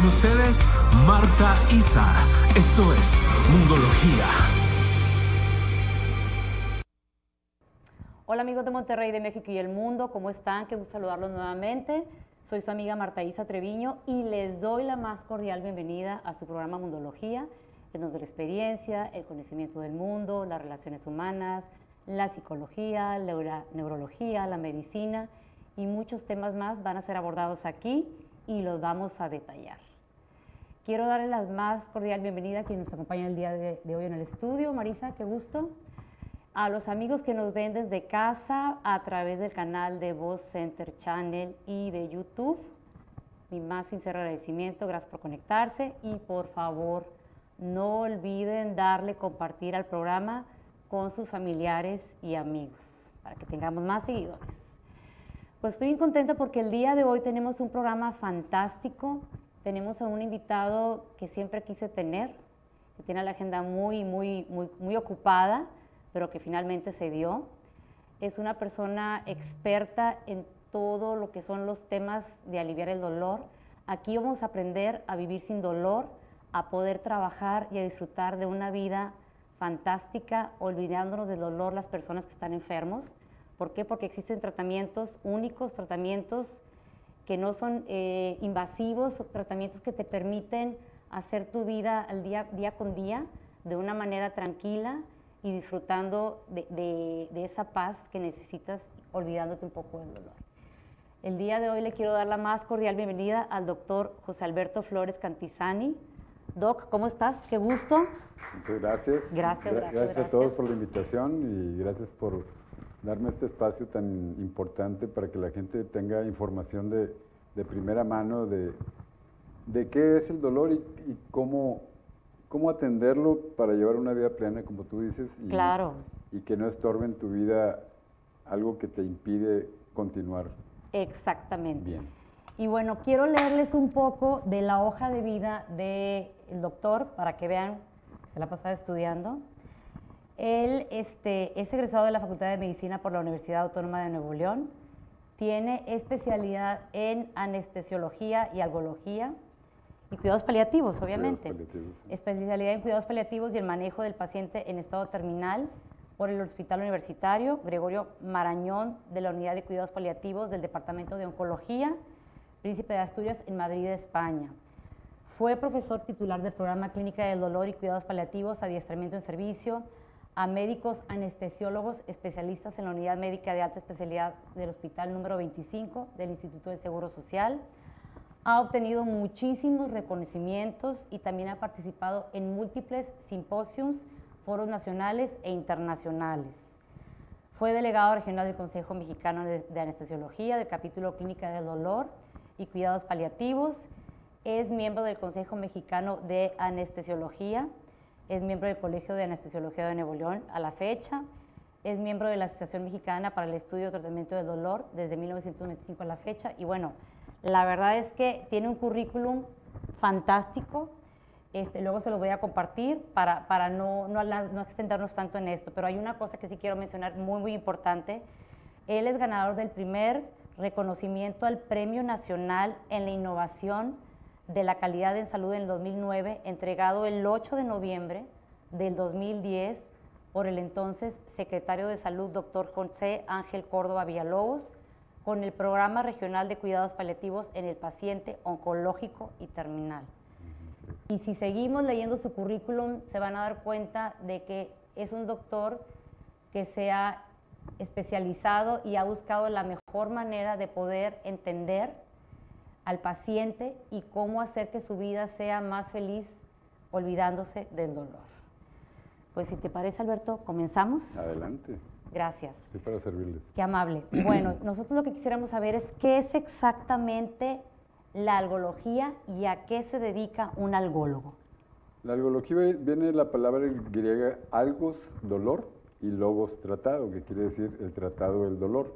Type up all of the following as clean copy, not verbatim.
Con ustedes, Marta Isa. Esto es Mundología. Hola amigos de Monterrey, de México y el mundo, ¿cómo están? Qué gusto saludarlos nuevamente. Soy su amiga Marta Isa Treviño y les doy la más cordial bienvenida a su programa Mundología, en donde la experiencia, el conocimiento del mundo, las relaciones humanas, la psicología, la neurología, la medicina y muchos temas más van a ser abordados aquí y los vamos a detallar. Quiero darle la más cordial bienvenida a quien nos acompaña el día de hoy en el estudio. Marisa, qué gusto. A los amigos que nos ven desde casa a través del canal de Voz Center Channel y de YouTube, mi más sincero agradecimiento, gracias por conectarse y por favor no olviden darle compartir al programa con sus familiares y amigos para que tengamos más seguidores. Pues estoy muy contenta porque el día de hoy tenemos un programa fantástico, tenemos a un invitado que siempre quise tener, que tiene la agenda muy ocupada, pero que finalmente se dio. Es una persona experta en todo lo que son los temas de aliviar el dolor. Aquí vamos a aprender a vivir sin dolor, a poder trabajar y a disfrutar de una vida fantástica, olvidándonos del dolor las personas que están enfermos. ¿Por qué? Porque existen tratamientos únicos, tratamientos que no son invasivos, tratamientos que te permiten hacer tu vida al día con día de una manera tranquila y disfrutando de esa paz que necesitas, olvidándote un poco del dolor. El día de hoy le quiero dar la más cordial bienvenida al doctor José Alberto Flores Cantizani. Doc, ¿cómo estás? Qué gusto. Muchas gracias. Gracias a todos por la invitación y gracias por darme este espacio tan importante para que la gente tenga información de primera mano de qué es el dolor y cómo atenderlo para llevar una vida plena, como tú dices, Claro. Y que no estorbe en tu vida algo que te impide continuar. Exactamente. Bien. Y bueno, quiero leerles un poco de la hoja de vida del doctor para que vean, se la ha pasado estudiando. Él es egresado de la Facultad de Medicina por la Universidad Autónoma de Nuevo León. Tiene especialidad en anestesiología y algología y cuidados paliativos, obviamente. Cuidados paliativos, sí. Especialidad en cuidados paliativos y el manejo del paciente en estado terminal por el Hospital Universitario Gregorio Marañón de la Unidad de Cuidados Paliativos del Departamento de Oncología, Príncipe de Asturias, en Madrid, España. Fue profesor titular del programa Clínica del Dolor y Cuidados Paliativos, Adiestramiento en Servicio a médicos anestesiólogos especialistas en la Unidad Médica de Alta Especialidad del Hospital número 25 del Instituto del Seguro Social. Ha obtenido muchísimos reconocimientos y también ha participado en múltiples simposios, foros nacionales e internacionales. Fue delegado regional del Consejo Mexicano de Anestesiología, del capítulo Clínica del Dolor y Cuidados Paliativos. Es miembro del Consejo Mexicano de Anestesiología. Es miembro del Colegio de Anestesiología de Nuevo León a la fecha. Es miembro de la Asociación Mexicana para el Estudio y Tratamiento del Dolor desde 1995 a la fecha. Y bueno, la verdad es que tiene un currículum fantástico. Luego se los voy a compartir para no extendernos tanto en esto. Pero hay una cosa que sí quiero mencionar muy importante. Él es ganador del primer reconocimiento al Premio Nacional en la Innovación de la Calidad en Salud en el 2009, entregado el 8 de noviembre del 2010 por el entonces secretario de Salud, doctor José Ángel Córdoba Villalobos, con el Programa Regional de Cuidados Paliativos en el Paciente Oncológico y Terminal. Y si seguimos leyendo su currículum, se van a dar cuenta de que es un doctor que se ha especializado y ha buscado la mejor manera de poder entender al paciente y cómo hacer que su vida sea más feliz olvidándose del dolor. Pues si te parece, Alberto, ¿comenzamos? Adelante. Gracias. Estoy para servirles. Qué amable. Bueno, nosotros lo que quisiéramos saber es qué es exactamente la algología y a qué se dedica un algólogo. La algología viene de la palabra griega algos, dolor, y logos, tratado, que quiere decir el tratado del dolor.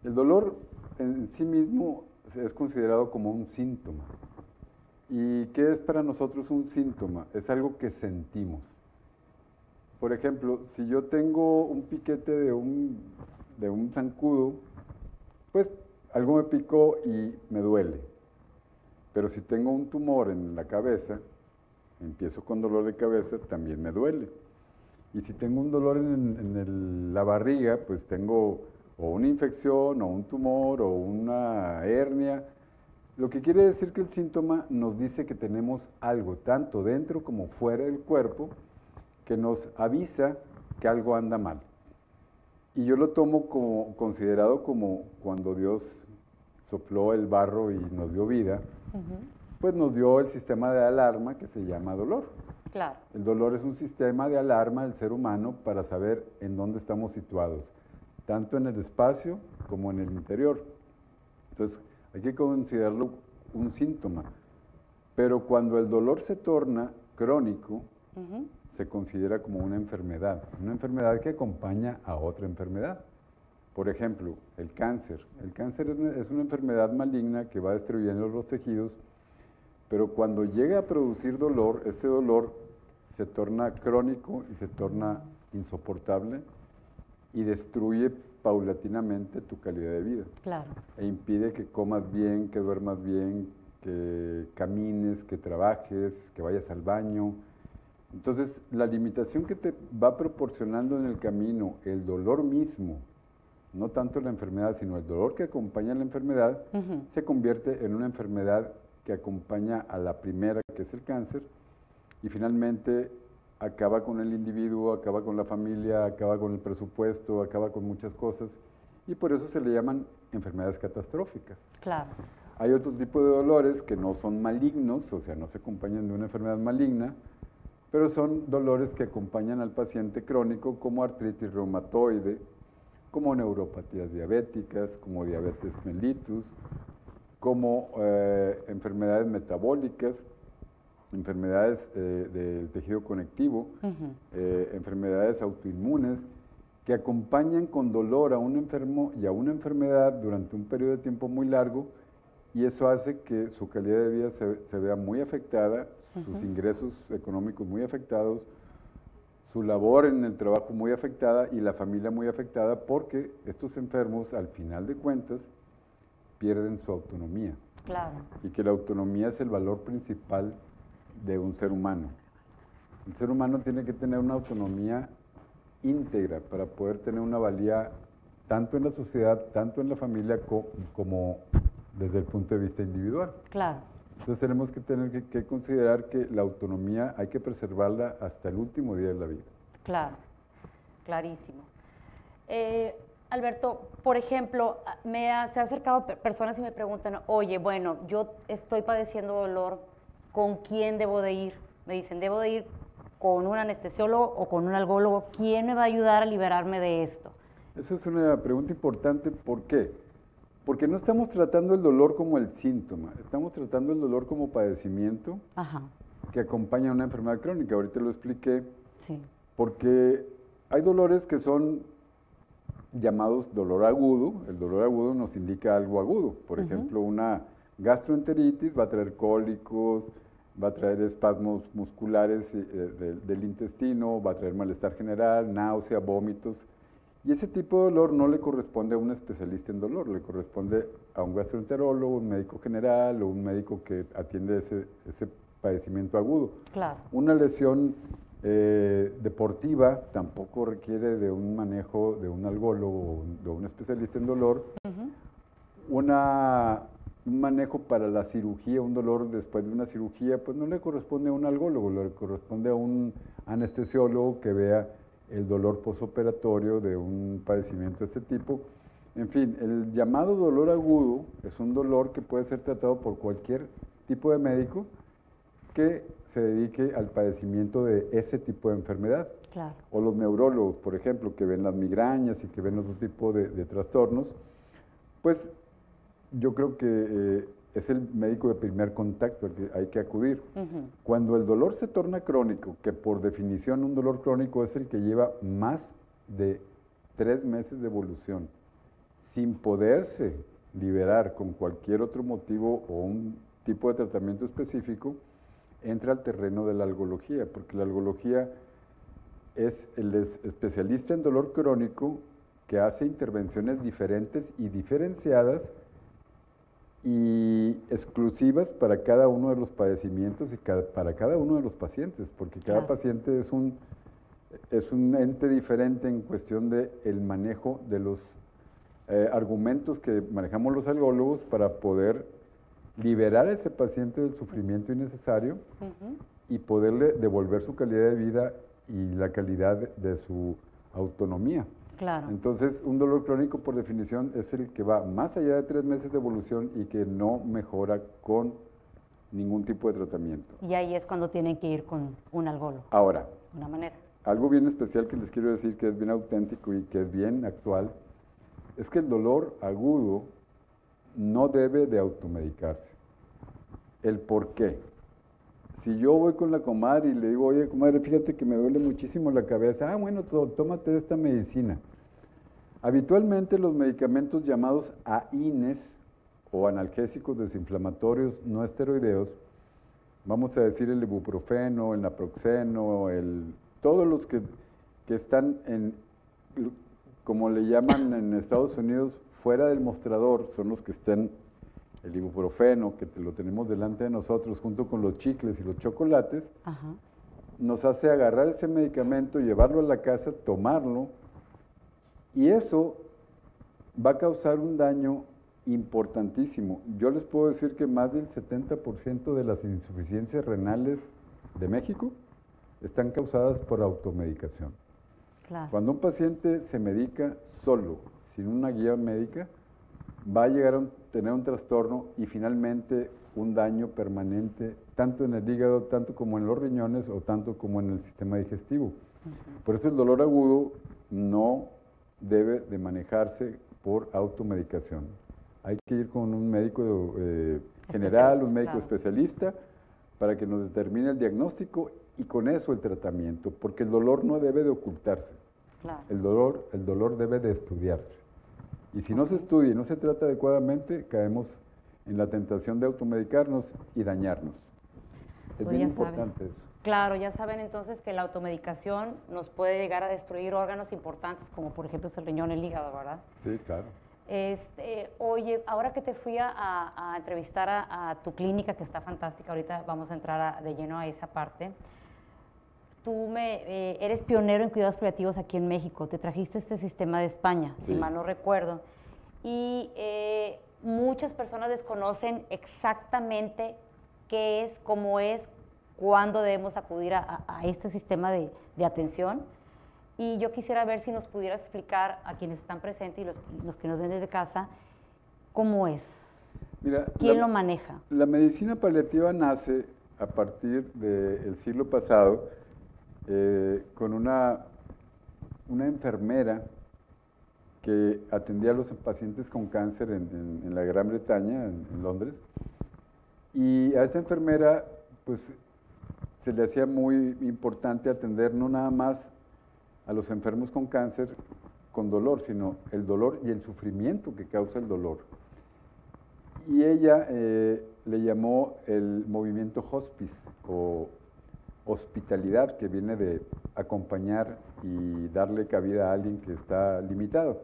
El dolor en sí mismo es considerado como un síntoma. ¿Y qué es para nosotros un síntoma? Es algo que sentimos. Por ejemplo, si yo tengo un piquete de un zancudo, pues algo me picó y me duele. Pero si tengo un tumor en la cabeza, empiezo con dolor de cabeza, también me duele. Y si tengo un dolor la barriga, pues tengo o una infección, o un tumor, o una hernia. Lo que quiere decir que el síntoma nos dice que tenemos algo, tanto dentro como fuera del cuerpo, que nos avisa que algo anda mal. Y yo lo tomo como considerado como cuando Dios sopló el barro y nos dio vida, pues nos dio el sistema de alarma que se llama dolor. Claro. El dolor es un sistema de alarma del ser humano para saber en dónde estamos situados, tanto en el espacio como en el interior. Entonces, hay que considerarlo un síntoma. Pero cuando el dolor se torna crónico, se considera como una enfermedad que acompaña a otra enfermedad. Por ejemplo, el cáncer. El cáncer es una enfermedad maligna que va destruyendo los tejidos, pero cuando llega a producir dolor, este dolor se torna crónico y se torna insoportable y destruye paulatinamente tu calidad de vida. Claro. E impide que comas bien, que duermas bien, que camines, que trabajes, que vayas al baño. Entonces, la limitación que te va proporcionando en el camino el dolor mismo, no tanto la enfermedad, sino el dolor que acompaña a la enfermedad, se convierte en una enfermedad que acompaña a la primera, que es el cáncer, y finalmente acaba con el individuo, acaba con la familia, acaba con el presupuesto, acaba con muchas cosas, y por eso se le llaman enfermedades catastróficas. Claro. Hay otro tipo de dolores que no son malignos, o sea, no se acompañan de una enfermedad maligna, pero son dolores que acompañan al paciente crónico, como artritis reumatoide, como neuropatías diabéticas, como diabetes mellitus, como enfermedades metabólicas, enfermedades del tejido conectivo, enfermedades autoinmunes, que acompañan con dolor a un enfermo y a una enfermedad durante un periodo de tiempo muy largo, y eso hace que su calidad de vida se vea muy afectada, sus ingresos económicos muy afectados, su labor en el trabajo muy afectada y la familia muy afectada, porque estos enfermos, al final de cuentas, pierden su autonomía. Claro. Y que la autonomía es el valor principal de un ser humano. El ser humano tiene que tener una autonomía íntegra para poder tener una valía tanto en la sociedad, tanto en la familia, como desde el punto de vista individual. Claro. Entonces tenemos que tener que considerar que la autonomía hay que preservarla hasta el último día de la vida. Claro, clarísimo. Alberto, por ejemplo, se han acercado personas y me preguntan, oye, bueno, yo estoy padeciendo dolor, ¿con quién debo de ir? Me dicen, ¿debo de ir con un anestesiólogo o con un algólogo? ¿Quién me va a ayudar a liberarme de esto? Esa es una pregunta importante. ¿Por qué? Porque no estamos tratando el dolor como el síntoma, estamos tratando el dolor como padecimiento que acompaña a una enfermedad crónica. Ahorita lo expliqué. Sí. Porque hay dolores que son llamados dolor agudo. El dolor agudo nos indica algo agudo. Por ejemplo, una gastroenteritis va a traer cólicos, va a traer espasmos musculares del intestino, va a traer malestar general, náusea, vómitos. Y ese tipo de dolor no le corresponde a un especialista en dolor, le corresponde a un gastroenterólogo, un médico general o un médico que atiende ese padecimiento agudo. Claro. Una lesión deportiva tampoco requiere de un manejo de un algólogo o de un especialista en dolor. Un manejo para la cirugía, un dolor después de una cirugía, pues no le corresponde a un algólogo, le corresponde a un anestesiólogo que vea el dolor posoperatorio de un padecimiento de este tipo. En fin, el llamado dolor agudo es un dolor que puede ser tratado por cualquier tipo de médico que se dedique al padecimiento de ese tipo de enfermedad. Claro. O los neurólogos, por ejemplo, que ven las migrañas y que ven otro tipo de trastornos, pues yo creo que es el médico de primer contacto al que hay que acudir. Cuando el dolor se torna crónico, que por definición un dolor crónico es el que lleva más de 3 meses de evolución, sin poderse liberar con cualquier otro motivo o un tipo de tratamiento específico, entra al terreno de la algología, porque la algología es el especialista en dolor crónico que hace intervenciones diferentes y diferenciadas y exclusivas para cada uno de los padecimientos y para cada uno de los pacientes, porque cada paciente es un ente diferente en cuestión de el manejo de los argumentos que manejamos los algólogos para poder liberar a ese paciente del sufrimiento innecesario y poderle devolver su calidad de vida y la calidad de su autonomía. Claro. Entonces, un dolor crónico, por definición, es el que va más allá de 3 meses de evolución y que no mejora con ningún tipo de tratamiento. Y ahí es cuando tienen que ir con un algólogo. Ahora, De una manera. algo bien especial que les quiero decir, que es bien auténtico y que es bien actual, es que el dolor agudo no debe de automedicarse. ¿El por qué? Si yo voy con la comadre y le digo, oye, comadre, fíjate que me duele muchísimo la cabeza, bueno, tómate esta medicina. Habitualmente los medicamentos llamados AINES o analgésicos desinflamatorios no esteroideos, vamos a decir el ibuprofeno, el naproxeno, todos los que están como le llaman en Estados Unidos, fuera del mostrador, son los que están, el ibuprofeno, que lo tenemos delante de nosotros, junto con los chicles y los chocolates, nos hace agarrar ese medicamento, llevarlo a la casa, tomarlo, y eso va a causar un daño importantísimo. Yo les puedo decir que más del 70% de las insuficiencias renales de México están causadas por automedicación. Claro. Cuando un paciente se medica solo, sin una guía médica, va a llegar a tener un trastorno y finalmente un daño permanente, tanto en el hígado, tanto como en los riñones o tanto como en el sistema digestivo. Por eso el dolor agudo no debe de manejarse por automedicación. Hay que ir con un médico general, un médico especialista, para que nos determine el diagnóstico y con eso el tratamiento, porque el dolor no debe de ocultarse. Claro. El dolor debe de estudiarse. Y si no se estudia y no se trata adecuadamente, caemos en la tentación de automedicarnos y dañarnos. Es Pues bien ya importante saben. eso. Claro, ya saben entonces que la automedicación nos puede llegar a destruir órganos importantes, como por ejemplo es el riñón, el hígado, ¿verdad? Sí, claro. Oye, ahora que te fui a entrevistar a tu clínica, que está fantástica, ahorita vamos a entrar de lleno a esa parte. Tú eres pionero en cuidados paliativos aquí en México, te trajiste este sistema de España, Sí. si mal no recuerdo, y muchas personas desconocen exactamente qué es, cómo es, cuándo debemos acudir a este sistema de atención. Y yo quisiera ver si nos pudieras explicar a quienes están presentes y los que nos ven desde casa, cómo es, Mira, quién lo maneja. La medicina paliativa nace a partir del siglo pasado con una enfermera que atendía a los pacientes con cáncer en la Gran Bretaña, en Londres, y a esta enfermera pues se le hacía muy importante atender no nada más a los enfermos con cáncer con dolor, sino el dolor y el sufrimiento que causa el dolor. Y ella le llamó el movimiento hospice o hospitalidad, que viene de acompañar y darle cabida a alguien que está limitado.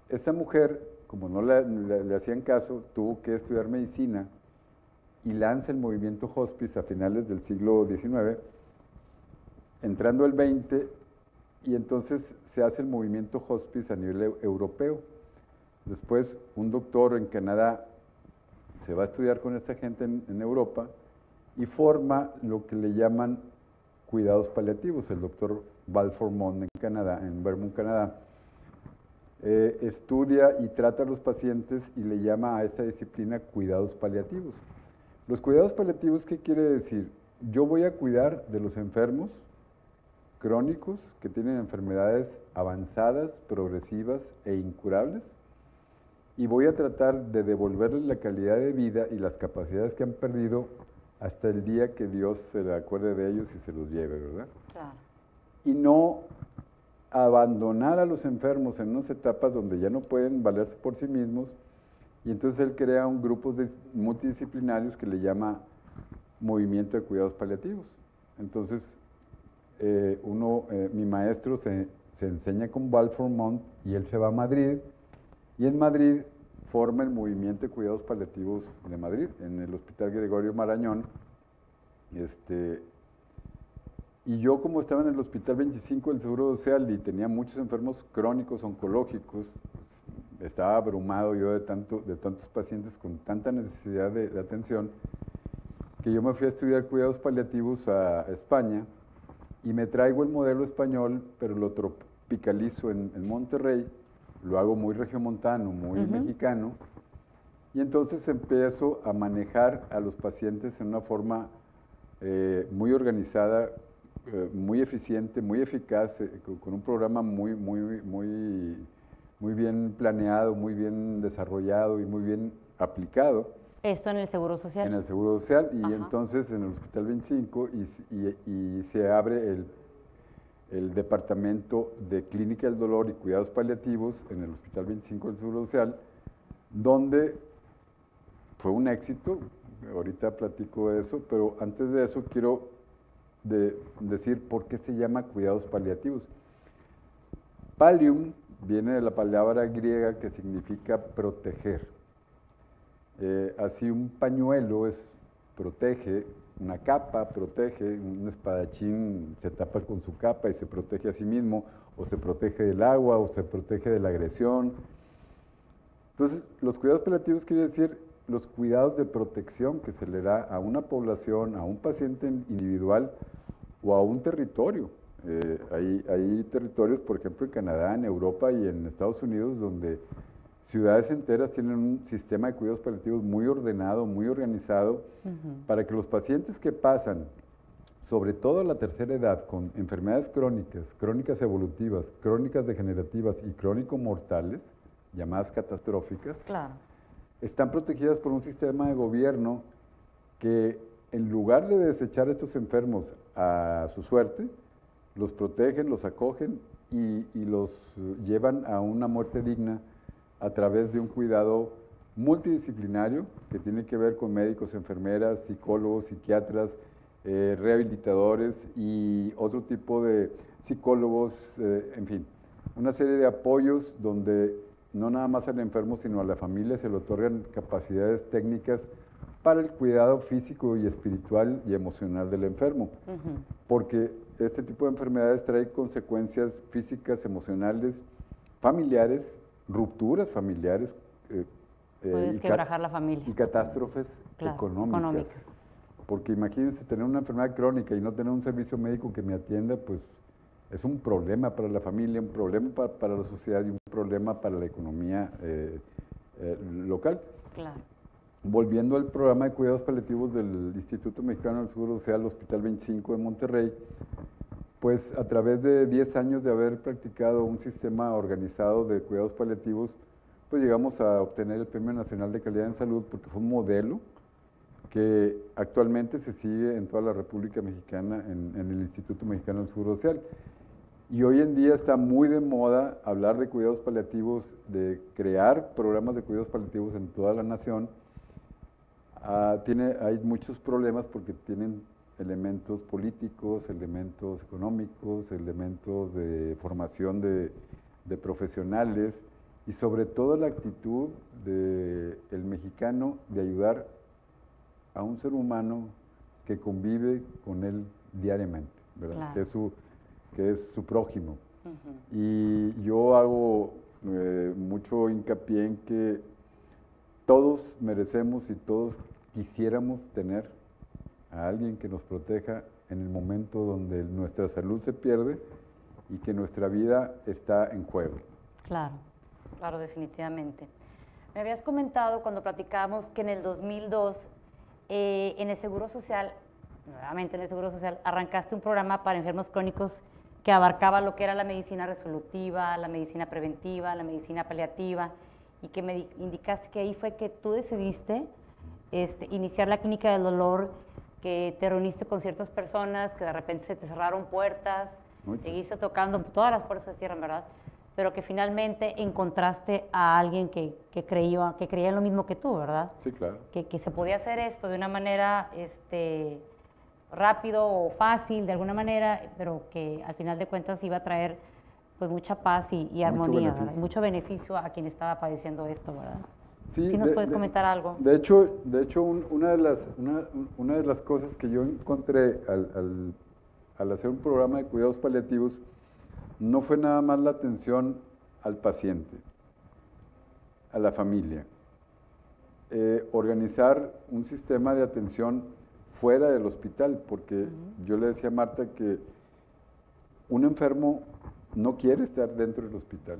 Esta mujer, como no le hacían caso, tuvo que estudiar medicina y lanza el movimiento hospice a finales del siglo XIX, entrando el 20, y entonces se hace el movimiento hospice a nivel europeo. Después, un doctor en Canadá se va a estudiar con esta gente en Europa y forma lo que le llaman cuidados paliativos. El doctor Balfour Mond en Canadá, en Vermont, Canadá, estudia y trata a los pacientes y le llama a esta disciplina cuidados paliativos. Los cuidados paliativos, ¿qué quiere decir? Yo voy a cuidar de los enfermos crónicos que tienen enfermedades avanzadas, progresivas e incurables, y voy a tratar de devolverles la calidad de vida y las capacidades que han perdido hasta el día que Dios se le acuerde de ellos y se los lleve, ¿verdad? Claro. Y no abandonar a los enfermos en unas etapas donde ya no pueden valerse por sí mismos, y entonces él crea un grupo multidisciplinarios que le llama Movimiento de Cuidados Paliativos. Entonces, mi maestro se enseña con Balfour Mond y él se va a Madrid, y en Madrid forma el Movimiento de Cuidados Paliativos de Madrid, en el Hospital Gregorio Marañón. Y yo, como estaba en el Hospital 25 del Seguro Social y tenía muchos enfermos crónicos oncológicos, estaba abrumado yo de tantos pacientes con tanta necesidad de atención, que yo me fui a estudiar cuidados paliativos a España y me traigo el modelo español, pero lo tropicalizo en Monterrey, lo hago muy regiomontano, muy mexicano, y entonces empiezo a manejar a los pacientes en una forma muy organizada, muy eficiente, muy eficaz, con un programa muy bien planeado, muy bien desarrollado y muy bien aplicado. Esto en el Seguro Social. En el Seguro Social, y Ajá. entonces en el Hospital 25 y se abre el Departamento de Clínica del Dolor y Cuidados Paliativos en el Hospital 25 del Seguro Social, donde fue un éxito. Ahorita platico de eso, pero antes de eso quiero decir por qué se llama cuidados paliativos. Pallium viene de la palabra griega que significa proteger. Así un pañuelo protege, una capa protege, un espadachín se tapa con su capa y se protege a sí mismo, o se protege del agua, o se protege de la agresión. Entonces, los cuidados paliativos quiere decir los cuidados de protección que se le da a una población, a un paciente individual o a un territorio. Hay territorios, por ejemplo, en Canadá, en Europa y en Estados Unidos, donde ciudades enteras tienen un sistema de cuidados paliativos muy ordenado, muy organizado, para que los pacientes que pasan, sobre todo a la tercera edad, con enfermedades crónicas, crónicas evolutivas, crónicas degenerativas y crónico-mortales, llamadas catastróficas, Claro. están protegidas por un sistema de gobierno que, en lugar de desechar a estos enfermos a su suerte, los protegen, los acogen y los llevan a una muerte digna a través de un cuidado multidisciplinario que tiene que ver con médicos, enfermeras, psicólogos, psiquiatras, rehabilitadores y otro tipo de psicólogos, en fin, una serie de apoyos donde no nada más al enfermo, sino a la familia se le otorgan capacidades técnicas para el cuidado físico y espiritual y emocional del enfermo, porque este tipo de enfermedades trae consecuencias físicas, emocionales, familiares, rupturas familiares, Puedes quebrajar la familia. y catástrofes económicas. Porque imagínense tener una enfermedad crónica y no tener un servicio médico que me atienda, pues es un problema para la familia, un problema para la sociedad y un problema para la economía local. Claro. Volviendo al programa de cuidados paliativos del Instituto Mexicano del Seguro Social, Hospital 25 de Monterrey, pues a través de 10 años de haber practicado un sistema organizado de cuidados paliativos, pues llegamos a obtener el Premio Nacional de Calidad en Salud, porque fue un modelo que actualmente se sigue en toda la República Mexicana, en el Instituto Mexicano del Seguro Social. Y hoy en día está muy de moda hablar de cuidados paliativos, de crear programas de cuidados paliativos en toda la nación. Hay muchos problemas porque tienen elementos políticos, elementos económicos, elementos de formación de profesionales y sobre todo la actitud del mexicano de ayudar a un ser humano que convive con él diariamente, ¿verdad? Claro. Que es su prójimo. Y yo hago mucho hincapié en que todos merecemos y todos quisiéramos tener a alguien que nos proteja en el momento donde nuestra salud se pierde y que nuestra vida está en juego. Claro, claro, definitivamente. Me habías comentado cuando platicábamos que en el 2002, en el Seguro Social, nuevamente en el Seguro Social, arrancaste un programa para enfermos crónicos que abarcaba lo que era la medicina resolutiva, la medicina preventiva, la medicina paliativa, y que me indicaste que ahí fue que tú decidiste iniciar la clínica del dolor, que te reuniste con ciertas personas, que de repente se te cerraron puertas, seguiste tocando, todas las puertas se cierran, ¿verdad? Pero que finalmente encontraste a alguien que creía en lo mismo que tú, ¿verdad? Sí, claro. Que se podía hacer esto de una manera rápido o fácil, de alguna manera, pero que al final de cuentas iba a traer pues mucha paz y armonía, ¿verdad? Mucho beneficio a quien estaba padeciendo esto, ¿verdad? Sí, si nos puedes comentar algo. De hecho una de las cosas que yo encontré al hacer un programa de cuidados paliativos no fue nada más la atención al paciente, a la familia. Organizar un sistema de atención fuera del hospital, porque yo le decía a Marta que un enfermo no quiere estar dentro del hospital.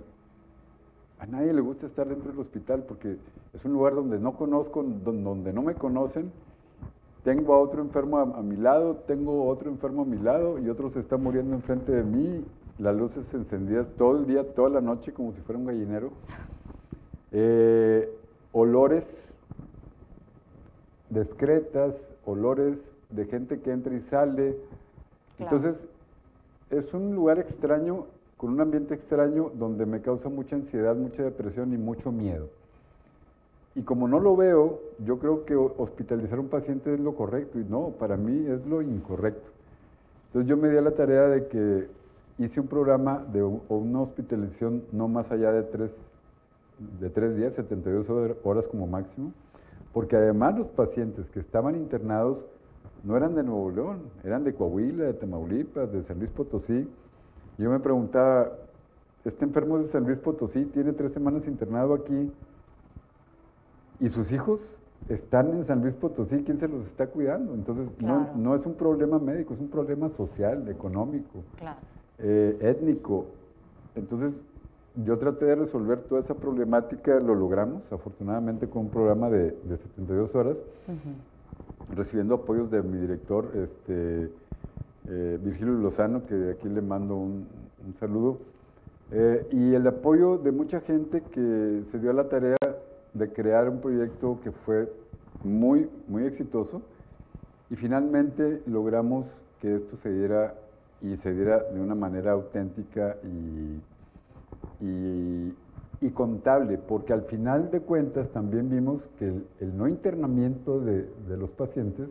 A nadie le gusta estar dentro del hospital porque es un lugar donde no conozco, donde no me conocen. Tengo a otro enfermo a mi lado, tengo otro enfermo a mi lado y otro se está muriendo enfrente de mí. Las luces encendidas todo el día, toda la noche, como si fuera un gallinero. Olores discretas, olores de gente que entra y sale. Claro. Entonces, es un lugar extraño, con un ambiente extraño, donde me causa mucha ansiedad, mucha depresión y mucho miedo. Y como no lo veo, yo creo que hospitalizar a un paciente es lo correcto, y no, para mí es lo incorrecto. Entonces yo me di a la tarea de que hice un programa de una hospitalización no más allá de 3 días, 72 horas como máximo, porque además los pacientes que estaban internados no eran de Nuevo León, eran de Coahuila, de Tamaulipas, de San Luis Potosí. Y yo me preguntaba, este enfermo es de San Luis Potosí, tiene 3 semanas internado aquí, y sus hijos están en San Luis Potosí, ¿quién se los está cuidando? Entonces, Claro. no es un problema médico, es un problema social, económico, Claro. étnico. Entonces, yo traté de resolver toda esa problemática, lo logramos, afortunadamente, con un programa de 72 horas, recibiendo apoyos de mi director, Virgilio Lozano, que de aquí le mando un saludo, y el apoyo de mucha gente que se dio a la tarea de crear un proyecto que fue muy, muy exitoso, y finalmente logramos que esto se diera de una manera auténtica y contable, porque al final de cuentas también vimos que el no internamiento de los pacientes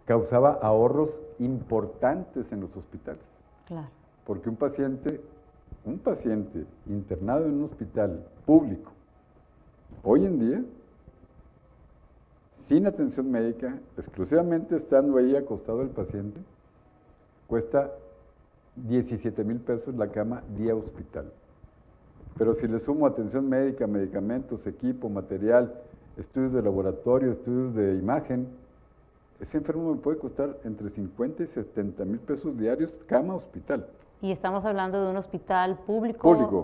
causaba ahorros importantes en los hospitales. Claro. Porque un paciente internado en un hospital público, hoy en día, sin atención médica, exclusivamente estando ahí acostado el paciente, cuesta 17,000 pesos la cama día hospital. Pero si le sumo atención médica, medicamentos, equipo, material, estudios de laboratorio, estudios de imagen, ese enfermo me puede costar entre 50 y 70,000 pesos diarios cama hospital. Y estamos hablando de un hospital público.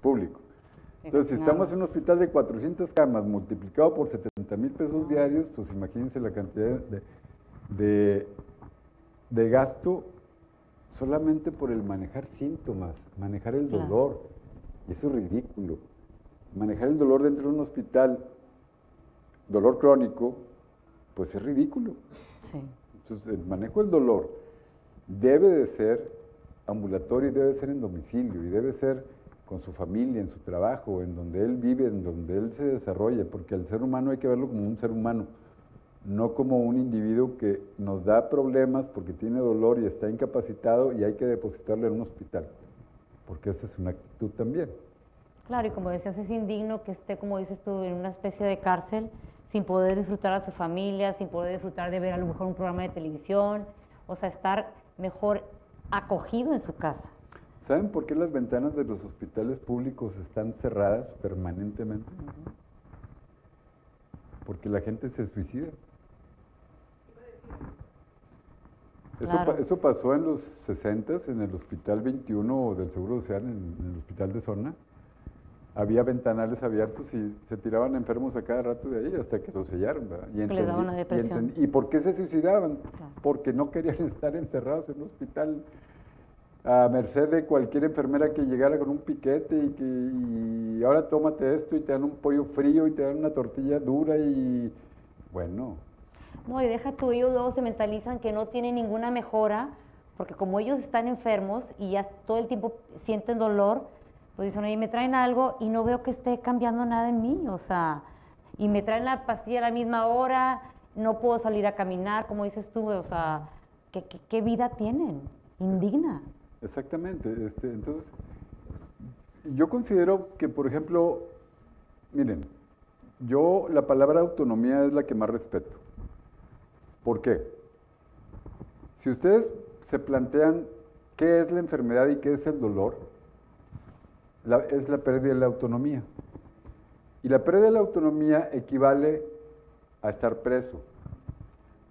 Público. Entonces, si estamos en un hospital de 400 camas multiplicado por 70,000 pesos diarios, pues imagínense la cantidad de gasto solamente por el manejar síntomas, manejar el dolor. Y eso es ridículo. Manejar el dolor dentro de un hospital, dolor crónico, pues es ridículo. Sí. Entonces, el manejo del dolor debe de ser ambulatorio y debe ser en domicilio y debe ser con su familia, en su trabajo, en donde él vive, en donde él se desarrolla, porque al ser humano hay que verlo como un ser humano, no como un individuo que nos da problemas porque tiene dolor y está incapacitado y hay que depositarlo en un hospital, porque esa es una actitud también. Claro, y como decías, es indigno que esté, como dices tú, en una especie de cárcel, sin poder disfrutar a su familia, sin poder disfrutar de ver a lo mejor un programa de televisión, o sea, estar mejor acogido en su casa. ¿Saben por qué las ventanas de los hospitales públicos están cerradas permanentemente? Porque la gente se suicida. Claro. Eso pasó en los 60s, en el Hospital 21 del Seguro Social, en el hospital de zona. Había ventanales abiertos y se tiraban enfermos a cada rato de ahí hasta que los sellaron, ¿verdad? Les daba una depresión. ¿Y por qué se suicidaban? Claro. Porque no querían estar encerrados en un hospital a merced de cualquier enfermera que llegara con un piquete y ahora tómate esto y te dan un pollo frío y te dan una tortilla dura y bueno. No, y deja tú, ellos luego se mentalizan que no tienen ninguna mejora, porque como ellos están enfermos y ya todo el tiempo sienten dolor, pues dicen, oye, me traen algo y no veo que esté cambiando nada en mí, o sea, y me traen la pastilla a la misma hora, no puedo salir a caminar, como dices tú, o sea, ¿qué vida tienen? Indigna. Exactamente. Entonces, yo considero que, por ejemplo, Miren, yo la palabra autonomía es la que más respeto. ¿Por qué? Si ustedes se plantean qué es la enfermedad y qué es el dolor, es la pérdida de la autonomía. Y la pérdida de la autonomía equivale a estar preso.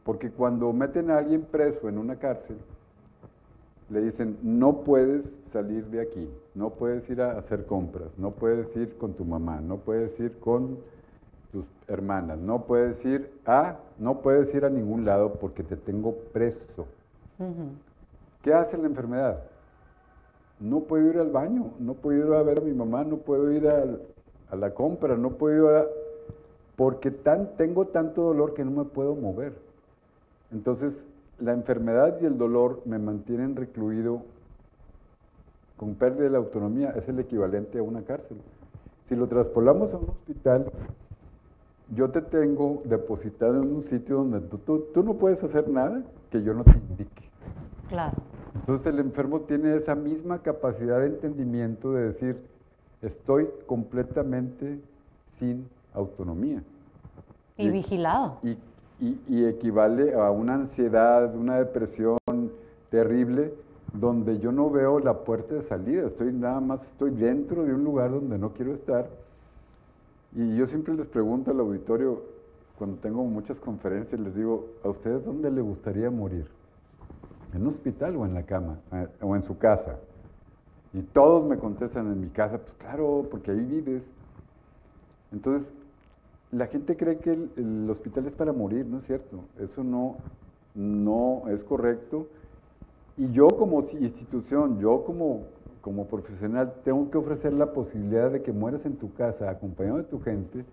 Porque cuando meten a alguien preso en una cárcel, le dicen, no puedes salir de aquí, no puedes ir a hacer compras, no puedes ir con tu mamá, no puedes ir con tus hermanas, no puedes ir a ningún lado porque te tengo preso. ¿Qué hace la enfermedad? No puedo ir al baño, no puedo ir a ver a mi mamá, no puedo ir a la compra, no puedo ir porque tengo tanto dolor que no me puedo mover. Entonces, la enfermedad y el dolor me mantienen recluido con pérdida de la autonomía, es el equivalente a una cárcel. Si lo traspolamos a un hospital, yo te tengo depositado en un sitio donde tú no puedes hacer nada que yo no te indique. Claro. Entonces el enfermo tiene esa misma capacidad de entendimiento de decir, estoy completamente sin autonomía. Y vigilado. Y equivale a una ansiedad, una depresión terrible, donde yo no veo la puerta de salida, estoy dentro de un lugar donde no quiero estar. Y yo siempre les pregunto al auditorio, cuando tengo muchas conferencias, les digo, ¿a ustedes dónde les gustaría morir? ¿En un hospital o en la cama? ¿O en su casa? Y todos me contestan, en mi casa, pues claro, porque ahí vives. Entonces, la gente cree que el hospital es para morir, no es cierto. Eso no es correcto. Y yo como institución, yo como profesional, tengo que ofrecer la posibilidad de que mueras en tu casa, acompañado de tu gente,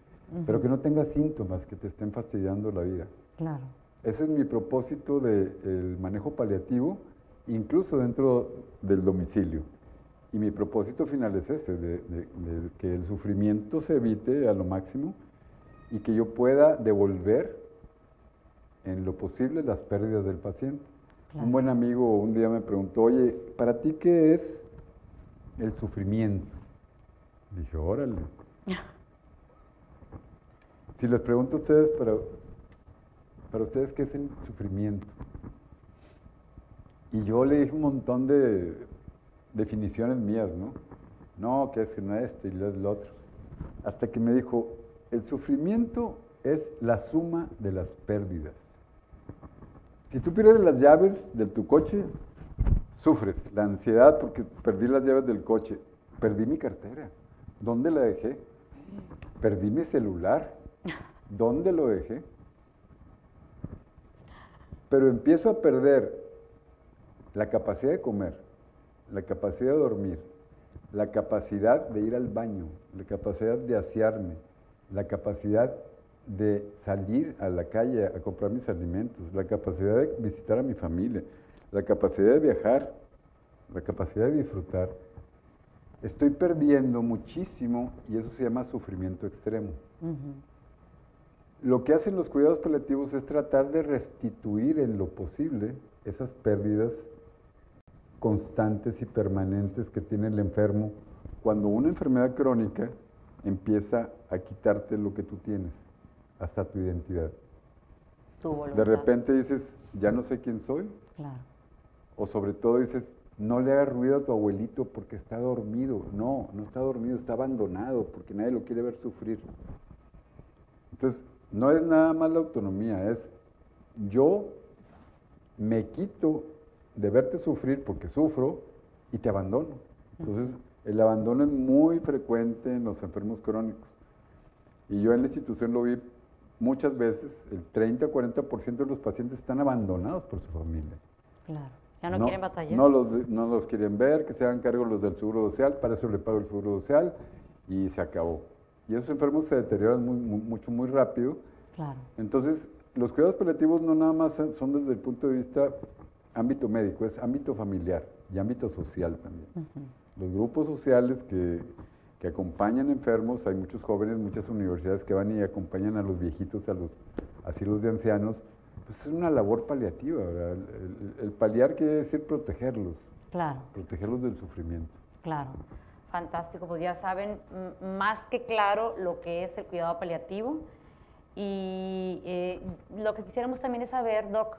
pero que no tengas síntomas que te estén fastidiando la vida. Claro. Ese es mi propósito del manejo paliativo, incluso dentro del domicilio. Y mi propósito final es ese, de que el sufrimiento se evite a lo máximo y que yo pueda devolver en lo posible las pérdidas del paciente. Claro. Un buen amigo un día me preguntó, oye, ¿para ti qué es el sufrimiento? Dije, órale. Si les pregunto a ustedes, para ustedes, ¿qué es el sufrimiento? Y yo le dije un montón de definiciones mías, ¿no? No, que es no esto y lo otro. Hasta que me dijo, el sufrimiento es la suma de las pérdidas. Si tú pierdes las llaves de tu coche, sufres la ansiedad porque perdí las llaves del coche. Perdí mi cartera. ¿Dónde la dejé? Perdí mi celular. ¿Dónde lo dejé? Pero empiezo a perder la capacidad de comer, la capacidad de dormir, la capacidad de ir al baño, la capacidad de asearme, la capacidad de salir a la calle a comprar mis alimentos, la capacidad de visitar a mi familia, la capacidad de viajar, la capacidad de disfrutar. Estoy perdiendo muchísimo y eso se llama sufrimiento extremo. Lo que hacen los cuidados paliativos es tratar de restituir en lo posible esas pérdidas constantes y permanentes que tiene el enfermo cuando una enfermedad crónica empieza a quitarte lo que tú tienes, hasta tu identidad. Tu voluntad. De repente dices, ya no sé quién soy. Claro. O sobre todo dices, no le hagas ruido a tu abuelito porque está dormido. No está dormido, está abandonado porque nadie lo quiere ver sufrir. Entonces, no es nada más la autonomía, es yo me quito de verte sufrir porque sufro y te abandono. Entonces, el abandono es muy frecuente en los enfermos crónicos. Y yo en la institución lo vi muchas veces, el 30-40% de los pacientes están abandonados por su familia. Claro, ya no quieren batallar. No los quieren ver, que se hagan cargo los del Seguro Social, para eso le pago el Seguro Social y se acabó. Y esos enfermos se deterioran muy rápido. Claro. Entonces, los cuidados paliativos no nada más son desde el punto de vista ámbito médico, es ámbito familiar y ámbito social también. Los grupos sociales que acompañan enfermos, hay muchos jóvenes, muchas universidades que van y acompañan a los viejitos a los asilos de ancianos, pues es una labor paliativa, ¿verdad? El paliar quiere decir protegerlos. Claro. Protegerlos del sufrimiento. Claro. Fantástico, pues ya saben más que claro lo que es el cuidado paliativo. Y lo que quisiéramos también es saber, Doc,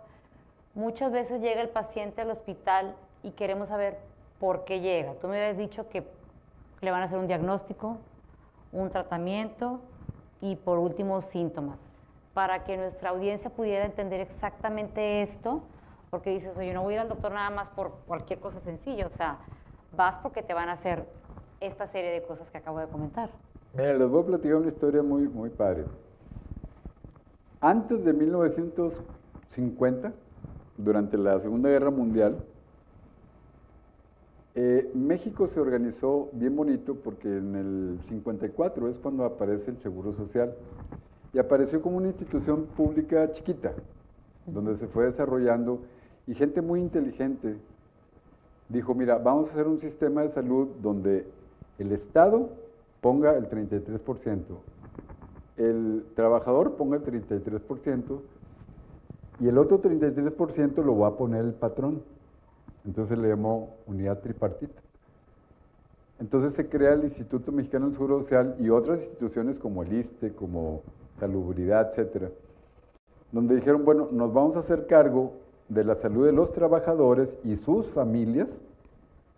muchas veces llega el paciente al hospital y queremos saber por qué llega. Tú me habías dicho que le van a hacer un diagnóstico, un tratamiento y por último síntomas. Para que nuestra audiencia pudiera entender exactamente esto, porque dices, oye, no voy a ir al doctor nada más por cualquier cosa sencilla, o sea, vas porque te van a hacer esta serie de cosas que acabo de comentar. Mira, les voy a platicar una historia muy, muy padre. Antes de 1950, durante la Segunda Guerra Mundial, México se organizó bien bonito porque en el 54 es cuando aparece el Seguro Social y apareció como una institución pública chiquita, donde se fue desarrollando y gente muy inteligente dijo, mira, vamos a hacer un sistema de salud donde el Estado ponga el 33%, el trabajador ponga el 33% y el otro 33% lo va a poner el patrón. Entonces le llamó unidad tripartita. Entonces se crea el Instituto Mexicano del Seguro Social y otras instituciones como el ISSSTE, como Salubridad, etcétera, donde dijeron, bueno, nos vamos a hacer cargo de la salud de los trabajadores y sus familias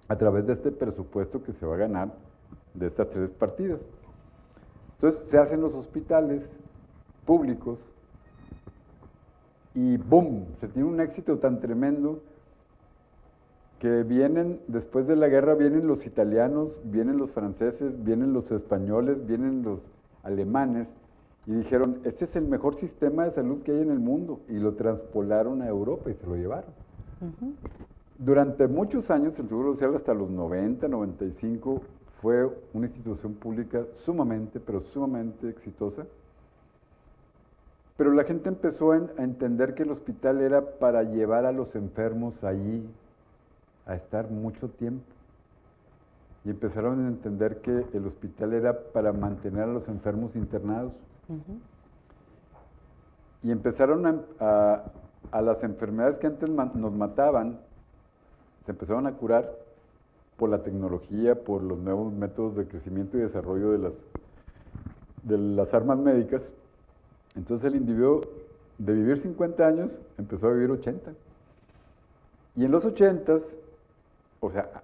a través de este presupuesto que se va a ganar de estas tres partidas. Entonces se hacen los hospitales públicos y ¡boom! Se tiene un éxito tan tremendo que vienen, después de la guerra, vienen los italianos, vienen los franceses, vienen los españoles, vienen los alemanes, y dijeron, este es el mejor sistema de salud que hay en el mundo, y lo transpolaron a Europa y se lo llevaron. Durante muchos años, el Seguro Social, hasta los 90, 95, fue una institución pública sumamente, pero sumamente exitosa. Pero la gente empezó a entender que el hospital era para llevar a los enfermos allí a estar mucho tiempo. Y empezaron a entender que el hospital era para mantener a los enfermos internados. Y empezaron a las enfermedades que antes nos mataban, se empezaron a curar por la tecnología, por los nuevos métodos de crecimiento y desarrollo de las armas médicas. Entonces el individuo, de vivir 50 años, empezó a vivir 80. Y en los 80s, o sea,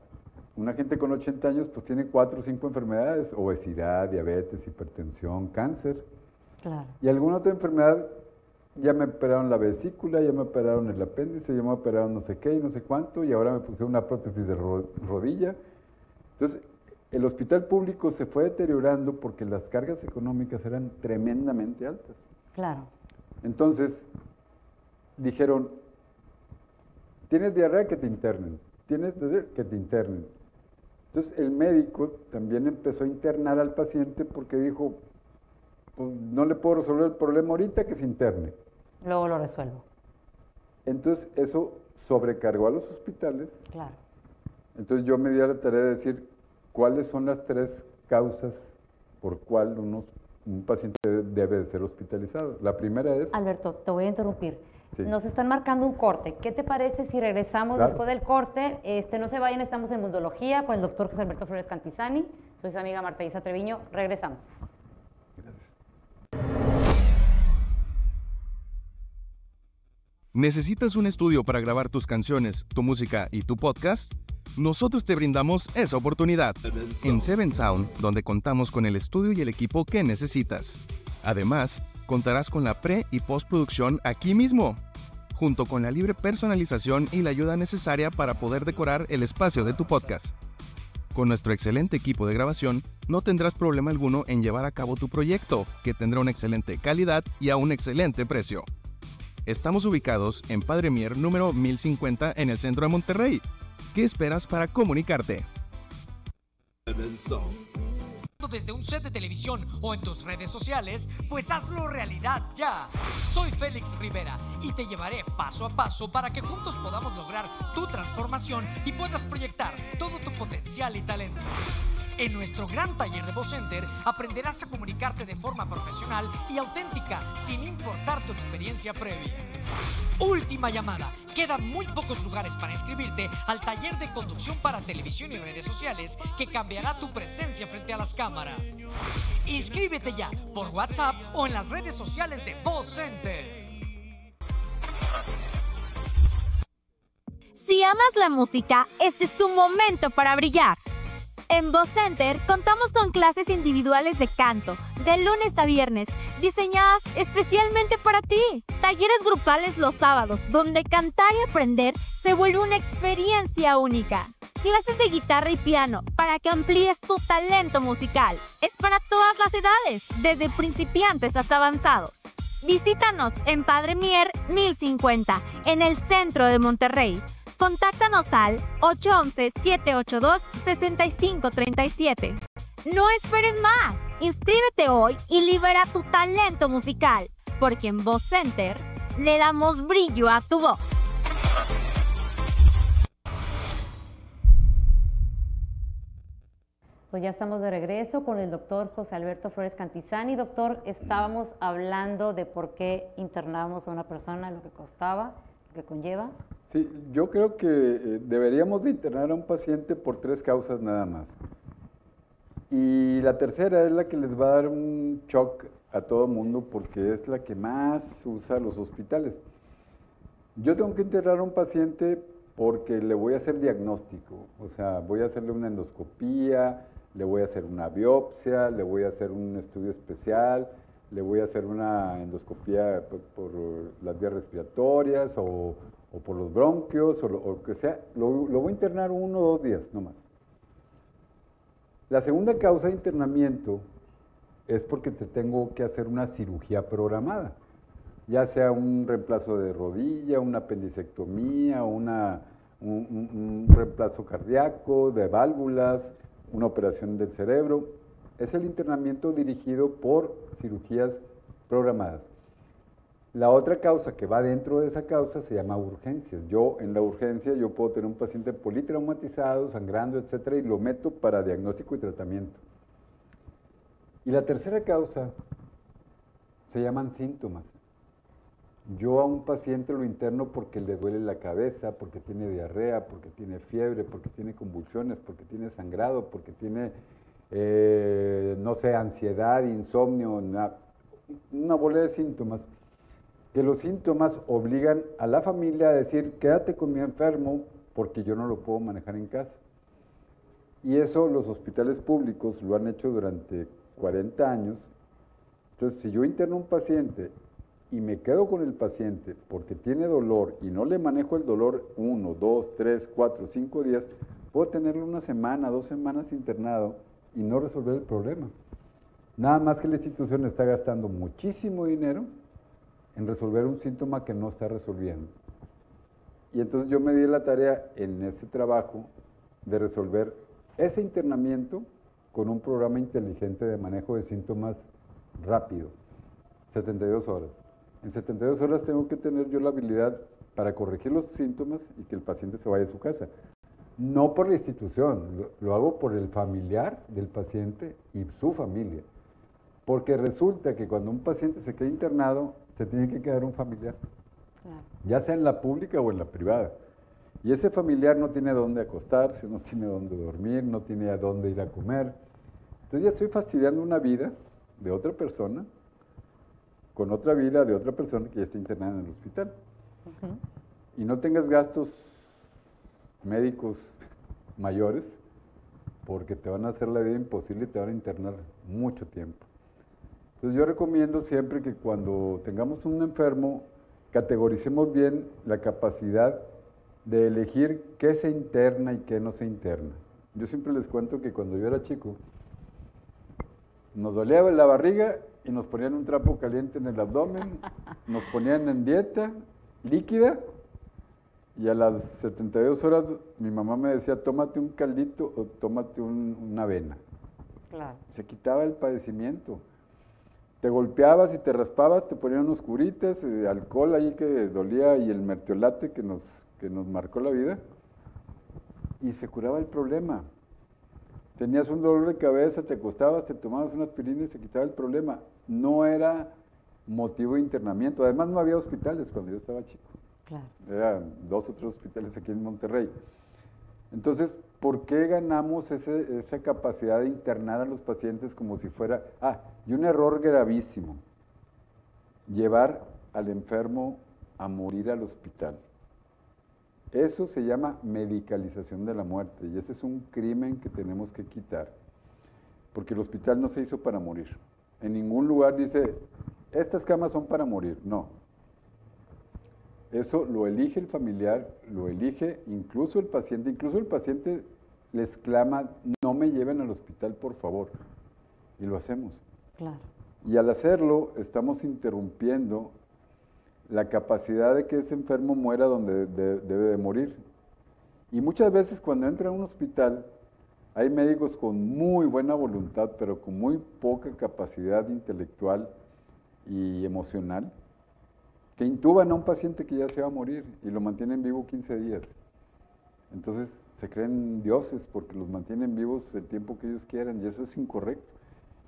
una gente con 80 años pues tiene 4 o 5 enfermedades, obesidad, diabetes, hipertensión, cáncer. Claro. Y alguna otra enfermedad, ya me operaron la vesícula, ya me operaron el apéndice, ya me operaron no sé qué y no sé cuánto, y ahora me pusieron una prótesis de rodilla. Entonces, el hospital público se fue deteriorando porque las cargas económicas eran tremendamente altas. Claro. Entonces, dijeron, tienes diarrea, que te internen, tienes que te internen. Entonces, el médico también empezó a internar al paciente porque dijo, pues, no le puedo resolver el problema ahorita, que se interne. Luego lo resuelvo. Entonces, eso sobrecargó a los hospitales. Claro. Entonces, yo me di a la tarea de decir cuáles son las 3 causas por cual un paciente debe de ser hospitalizado. La primera es... Alberto, te voy a interrumpir. Sí. Nos están marcando un corte. ¿Qué te parece si regresamos después del corte? No se vayan, estamos en Mundología con el doctor José Alberto Flores Cantizani. Soy su amiga Marta Isa Treviño. Regresamos. ¿Necesitas un estudio para grabar tus canciones, tu música y tu podcast? Nosotros te brindamos esa oportunidad en Seven Sound, donde contamos con el estudio y el equipo que necesitas. Además, contarás con la pre- y postproducción aquí mismo, junto con la libre personalización y la ayuda necesaria para poder decorar el espacio de tu podcast. Con nuestro excelente equipo de grabación, no tendrás problema alguno en llevar a cabo tu proyecto, que tendrá una excelente calidad y a un excelente precio. Estamos ubicados en Padre Mier número 1050 en el centro de Monterrey. ¿Qué esperas para comunicarte? Desde un set de televisión o en tus redes sociales, pues hazlo realidad ya. Soy Félix Rivera y te llevaré paso a paso para que juntos podamos lograr tu transformación y puedas proyectar todo tu potencial y talento. En nuestro gran taller de Voz Center aprenderás a comunicarte de forma profesional y auténtica, sin importar tu experiencia previa. Última llamada. Quedan muy pocos lugares para inscribirte al taller de conducción para televisión y redes sociales que cambiará tu presencia frente a las cámaras. Inscríbete ya por WhatsApp o en las redes sociales de Voz Center. Si amas la música, este es tu momento para brillar. En Voz Center contamos con clases individuales de canto, de lunes a viernes, diseñadas especialmente para ti. Talleres grupales los sábados, donde cantar y aprender se vuelve una experiencia única. Clases de guitarra y piano, para que amplíes tu talento musical. Es para todas las edades, desde principiantes hasta avanzados. Visítanos en Padre Mier 1050, en el centro de Monterrey. Contáctanos al 811-782-6537. No esperes más. Inscríbete hoy y libera tu talento musical, porque en Voz Center le damos brillo a tu voz. Pues ya estamos de regreso con el doctor José Alberto Flores Cantizani. Doctor, estábamos hablando de por qué internábamos a una persona, lo que costaba, lo que conlleva. Sí, yo creo que deberíamos de internar a un paciente por 3 causas nada más. Y la tercera es la que les va a dar un shock a todo el mundo porque es la que más usa los hospitales. Yo tengo que internar a un paciente porque le voy a hacer diagnóstico, o sea, voy a hacerle una endoscopía, le voy a hacer una biopsia, le voy a hacer un estudio especial, le voy a hacer una endoscopía por las vías respiratorias o por los bronquios o lo que sea. Lo voy a internar 1 o 2 días, no más. La segunda causa de internamiento es porque te tengo que hacer una cirugía programada, ya sea un reemplazo de rodilla, una apendicectomía, un reemplazo cardíaco, de válvulas, una operación del cerebro. Es el internamiento dirigido por cirugías programadas. La otra causa que va dentro de esa causa se llama urgencias. En la urgencia yo puedo tener un paciente politraumatizado, sangrando, etcétera, y lo meto para diagnóstico y tratamiento. Y la tercera causa se llaman síntomas. Yo a un paciente lo interno porque le duele la cabeza, porque tiene diarrea, porque tiene fiebre, porque tiene convulsiones, porque tiene sangrado, porque tiene, no sé, ansiedad, insomnio, una bola de síntomas. Que los síntomas obligan a la familia a decir, quédate con mi enfermo porque yo no lo puedo manejar en casa. Y eso los hospitales públicos lo han hecho durante 40 años. Entonces, si yo interno a un paciente y me quedo con el paciente porque tiene dolor y no le manejo el dolor 1, 2, 3, 4, 5 días, puedo tenerlo 1 semana, 2 semanas internado y no resolver el problema. Nada más que la institución está gastando muchísimo dinero en resolver un síntoma que no está resolviendo. Y entonces yo me di la tarea en ese trabajo de resolver ese internamiento con un programa inteligente de manejo de síntomas rápido, 72 horas. En 72 horas tengo que tener yo la habilidad para corregir los síntomas y que el paciente se vaya a su casa. No por la institución, lo hago por el familiar del paciente y su familia. Porque resulta que cuando un paciente se queda internado, se tiene que quedar un familiar, claro, ya sea en la pública o en la privada. Y ese familiar no tiene dónde acostarse, no tiene dónde dormir, no tiene a dónde ir a comer. Entonces ya estoy fastidiando una vida de otra persona con otra vida de otra persona que ya está internada en el hospital. Y no tengas gastos médicos mayores porque te van a hacer la vida imposible y te van a internar mucho tiempo. Entonces yo recomiendo siempre que cuando tengamos un enfermo, categoricemos bien la capacidad de elegir qué se interna y qué no se interna. Yo siempre les cuento que cuando yo era chico, nos dolía la barriga y nos ponían un trapo caliente en el abdomen, nos ponían en dieta líquida y a las 72 horas mi mamá me decía, tómate un caldito o tómate una avena. Claro. Se quitaba el padecimiento. Te golpeabas y te raspabas, te ponían unos curitas, alcohol ahí que dolía y el mertiolate que nos marcó la vida y se curaba el problema. Tenías un dolor de cabeza, te acostabas, te tomabas una aspirina y se quitaba el problema. No era motivo de internamiento. Además, no había hospitales cuando yo estaba chico. Claro. Eran 2 o 3 hospitales aquí en Monterrey. Entonces, ¿por qué ganamos esa capacidad de internar a los pacientes como si fuera... y un error gravísimo, llevar al enfermo a morir al hospital. Eso se llama medicalización de la muerte y ese es un crimen que tenemos que quitar, porque el hospital no se hizo para morir. En ningún lugar dice, estas camas son para morir, no. Eso lo elige el familiar, lo elige incluso el paciente les clama, no me lleven al hospital por favor, y lo hacemos. Claro. Y al hacerlo estamos interrumpiendo la capacidad de que ese enfermo muera donde debe de morir. Y muchas veces cuando entra a un hospital, hay médicos con muy buena voluntad, pero con muy poca capacidad intelectual y emocional, que intuban a un paciente que ya se va a morir y lo mantienen vivo 15 días. Entonces se creen dioses porque los mantienen vivos el tiempo que ellos quieran y eso es incorrecto.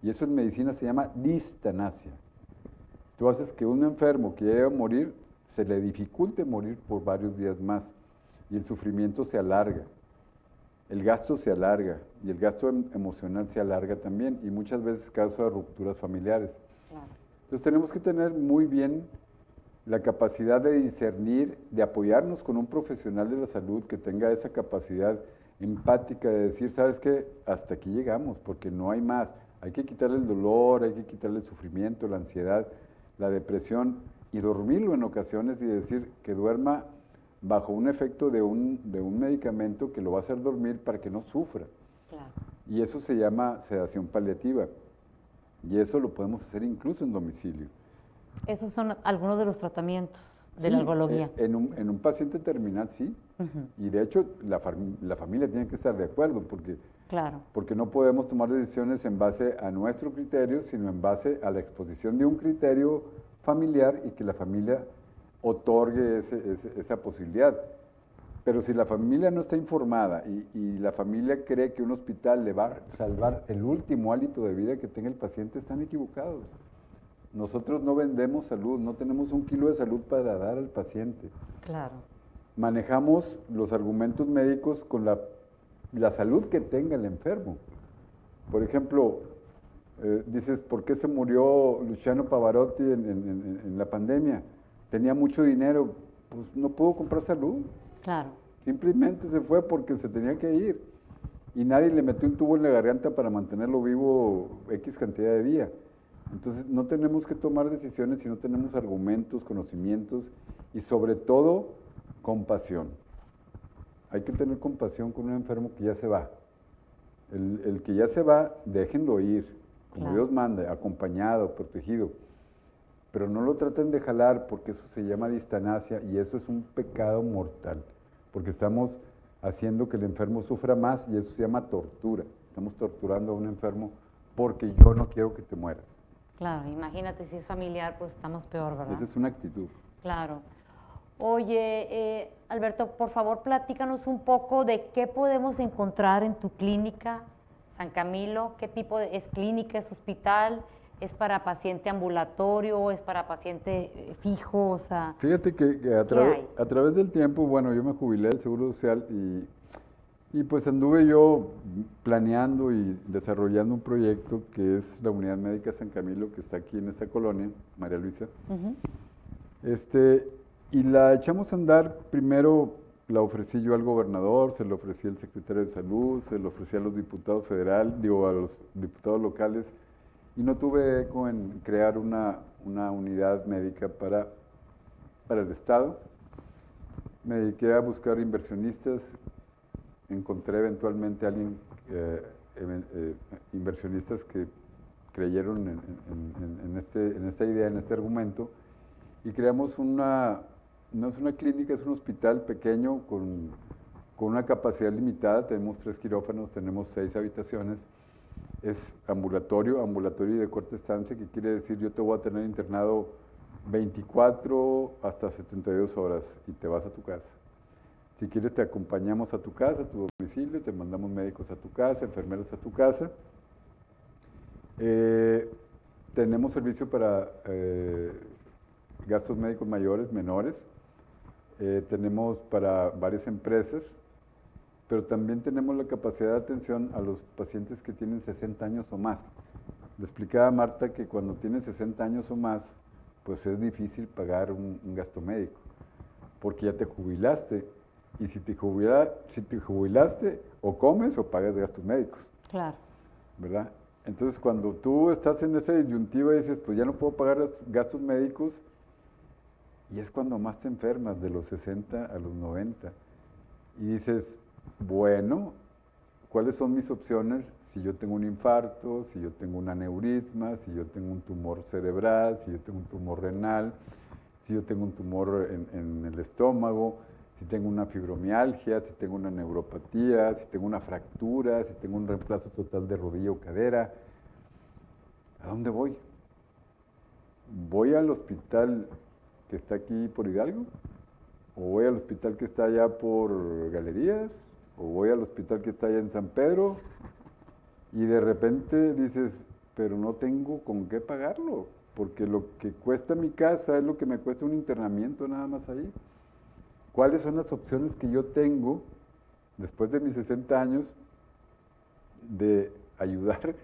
Y eso en medicina se llama distanasia. Tú haces que un enfermo que llega a morir, se le dificulte morir por varios días más y el sufrimiento se alarga, el gasto se alarga y el gasto emocional se alarga también y muchas veces causa rupturas familiares. Claro. Entonces tenemos que tener muy bien la capacidad de discernir, de apoyarnos con un profesional de la salud que tenga esa capacidad empática de decir, ¿sabes qué? Hasta aquí llegamos porque no hay más. Hay que quitarle el dolor, hay que quitarle el sufrimiento, la ansiedad, la depresión y dormirlo en ocasiones y decir que duerma bajo un efecto de un medicamento que lo va a hacer dormir para que no sufra. Claro. Y eso se llama sedación paliativa. Y eso lo podemos hacer incluso en domicilio. Esos son algunos de los tratamientos de Sí, la ergología. En un paciente terminal sí. Y de hecho la familia tiene que estar de acuerdo porque... Claro. Porque no podemos tomar decisiones en base a nuestro criterio, sino en base a la exposición de un criterio familiar y que la familia otorgue esa posibilidad. Pero si la familia no está informada y la familia cree que un hospital le va a salvar el último hálito de vida que tenga el paciente, están equivocados. Nosotros no vendemos salud, no tenemos 1 kilo de salud para dar al paciente. Claro. Manejamos los argumentos médicos con la salud que tenga el enfermo. Por ejemplo, dices, ¿por qué se murió Luciano Pavarotti en la pandemia? Tenía mucho dinero, pues no pudo comprar salud. Claro. Simplemente se fue porque se tenía que ir. Y nadie le metió un tubo en la garganta para mantenerlo vivo X cantidad de días. Entonces no tenemos que tomar decisiones si no tenemos argumentos, conocimientos y sobre todo compasión. Hay que tener compasión con un enfermo que ya se va. El que ya se va, déjenlo ir, como Claro. Dios manda, acompañado, protegido. Pero no lo traten de jalar porque eso se llama distanasia y eso es un pecado mortal. Porque estamos haciendo que el enfermo sufra más y eso se llama tortura. Estamos torturando a un enfermo porque yo no quiero que te mueras. Claro, imagínate si es familiar, pues estamos peor, ¿verdad? Esa es una actitud. Claro. Oye, Alberto, por favor, platícanos un poco de qué podemos encontrar en tu clínica San Camilo, qué tipo es clínica, es hospital, es para paciente ambulatorio, es para paciente fijo, o sea... Fíjate que a través del tiempo, bueno, yo me jubilé del Seguro Social y pues anduve yo planeando y desarrollando un proyecto que es la Unidad Médica San Camilo, que está aquí en esta colonia, María Luisa. Y la echamos a andar, primero la ofrecí yo al gobernador, se lo ofrecí al secretario de Salud, se lo ofrecí a los diputados federales, a los diputados locales, y no tuve eco en crear una unidad médica para el Estado. Me dediqué a buscar inversionistas, encontré eventualmente a alguien, inversionistas que creyeron en esta idea, en este argumento, y creamos no es una clínica, es un hospital pequeño con una capacidad limitada, tenemos 3 quirófanos, tenemos 6 habitaciones, es ambulatorio y de corta estancia, que quiere decir yo te voy a tener internado 24 hasta 72 horas y te vas a tu casa. Si quieres te acompañamos a tu casa, a tu domicilio, te mandamos médicos a tu casa, enfermeras a tu casa. Tenemos servicio para gastos médicos mayores, menores. Tenemos para varias empresas, pero también tenemos la capacidad de atención a los pacientes que tienen 60 años o más. Le explicaba a Marta que cuando tienes 60 años o más, pues es difícil pagar un gasto médico, porque ya te jubilaste. Y si te jubilaste, o comes o pagas gastos médicos. Claro. ¿Verdad? Entonces, cuando tú estás en esa disyuntiva y dices, pues ya no puedo pagar los gastos médicos, y es cuando más te enfermas, de los 60 a los 90. Y dices, bueno, ¿cuáles son mis opciones si yo tengo un infarto, si yo tengo un aneurisma, si yo tengo un tumor cerebral, si yo tengo un tumor renal, si yo tengo un tumor en el estómago, si tengo una fibromialgia, si tengo una neuropatía, si tengo una fractura, si tengo un reemplazo total de rodilla o cadera? ¿A dónde voy? ¿Voy al hospital que está aquí por Hidalgo? ¿O voy al hospital que está allá por Galerías? ¿O voy al hospital que está allá en San Pedro? Y de repente dices, pero no tengo con qué pagarlo, porque lo que cuesta mi casa es lo que me cuesta un internamiento nada más ahí. ¿Cuáles son las opciones que yo tengo después de mis 60 años de ayudar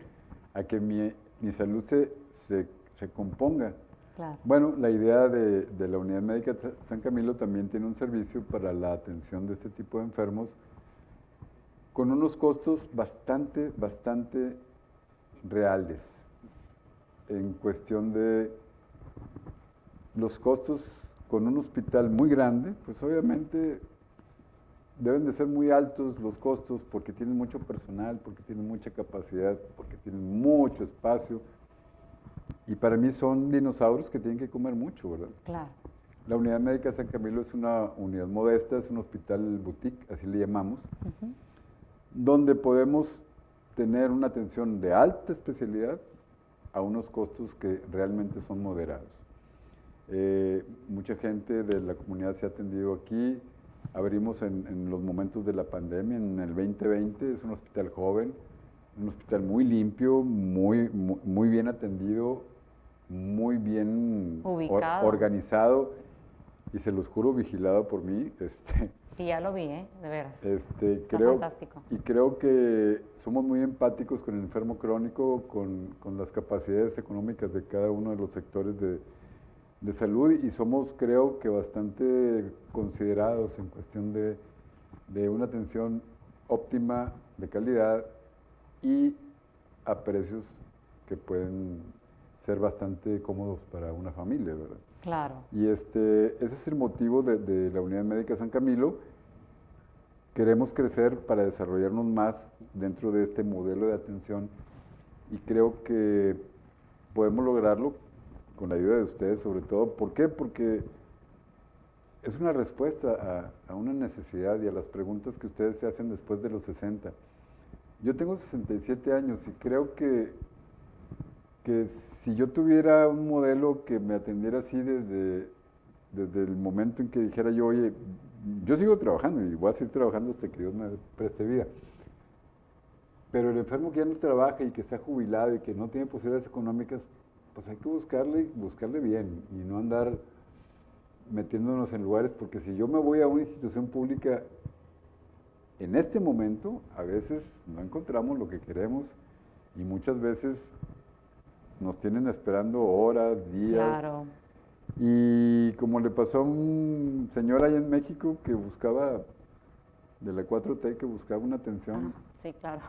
a que mi salud se componga? Claro. Bueno, la idea de la Unidad Médica San Camilo también tiene un servicio para la atención de este tipo de enfermos con unos costos bastante reales en cuestión de los costos. Con un hospital muy grande, pues obviamente deben de ser muy altos los costos porque tienen mucho personal, porque tienen mucha capacidad, porque tienen mucho espacio. Y para mí son dinosaurios que tienen que comer mucho, ¿verdad? Claro. La Unidad Médica San Camilo es una unidad modesta, es un hospital boutique, así le llamamos, donde podemos tener una atención de alta especialidad a unos costos que realmente son moderados. Mucha gente de la comunidad se ha atendido aquí. Abrimos en los momentos de la pandemia, en el 2020, es un hospital joven, un hospital muy limpio, muy bien atendido, muy bien organizado y se los juro, vigilado por mí. Y ya lo vi, de veras. Está fantástico. Y creo que somos muy empáticos con el enfermo crónico, con las capacidades económicas de cada uno de los sectores de salud, y somos, creo que, bastante considerados en cuestión de una atención óptima, de calidad y a precios que pueden ser bastante cómodos para una familia, ¿verdad? Claro. Y ese es el motivo de la Unidad Médica San Camilo. Queremos crecer para desarrollarnos más dentro de este modelo de atención y creo que podemos lograrlo con la ayuda de ustedes sobre todo. ¿Por qué? Porque es una respuesta a una necesidad y a las preguntas que ustedes se hacen después de los 60. Yo tengo 67 años y creo que si yo tuviera un modelo que me atendiera así desde el momento en que dijera yo, oye, yo sigo trabajando y voy a seguir trabajando hasta que Dios me preste vida, pero el enfermo que ya no trabaja y que está jubilado y que no tiene posibilidades económicas, pues hay que buscarle bien y no andar metiéndonos en lugares, porque si yo me voy a una institución pública, en este momento a veces no encontramos lo que queremos y muchas veces nos tienen esperando horas, días. Claro. Y como le pasó a un señor allá en México que buscaba, de la 4T, que buscaba una atención. Sí, claro.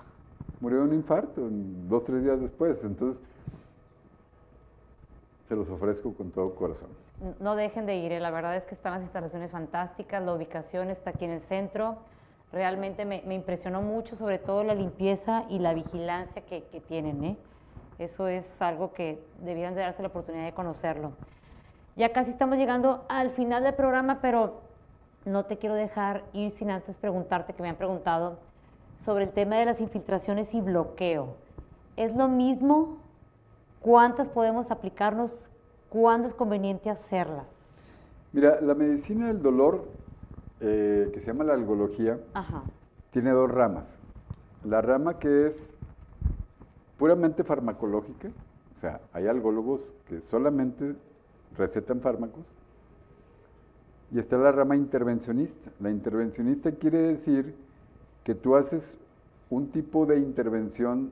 Murió de un infarto 2 o 3 días después. Entonces, se los ofrezco con todo corazón. No dejen de ir, la verdad es que están las instalaciones fantásticas, la ubicación está aquí en el centro. Realmente me impresionó mucho, sobre todo la limpieza y la vigilancia que tienen, Eso es algo que debieran de darse la oportunidad de conocerlo. Ya casi estamos llegando al final del programa, pero no te quiero dejar ir sin antes preguntarte, que me han preguntado, sobre el tema de las infiltraciones y bloqueo. ¿Es lo mismo? ¿Cuántas podemos aplicarnos? ¿Cuándo es conveniente hacerlas? Mira, la medicina del dolor que se llama la algología, Ajá. tiene dos ramas. La rama que es puramente farmacológica, o sea, hay algólogos que solamente recetan fármacos, y está la rama intervencionista. La intervencionista quiere decir que tú haces un tipo de intervención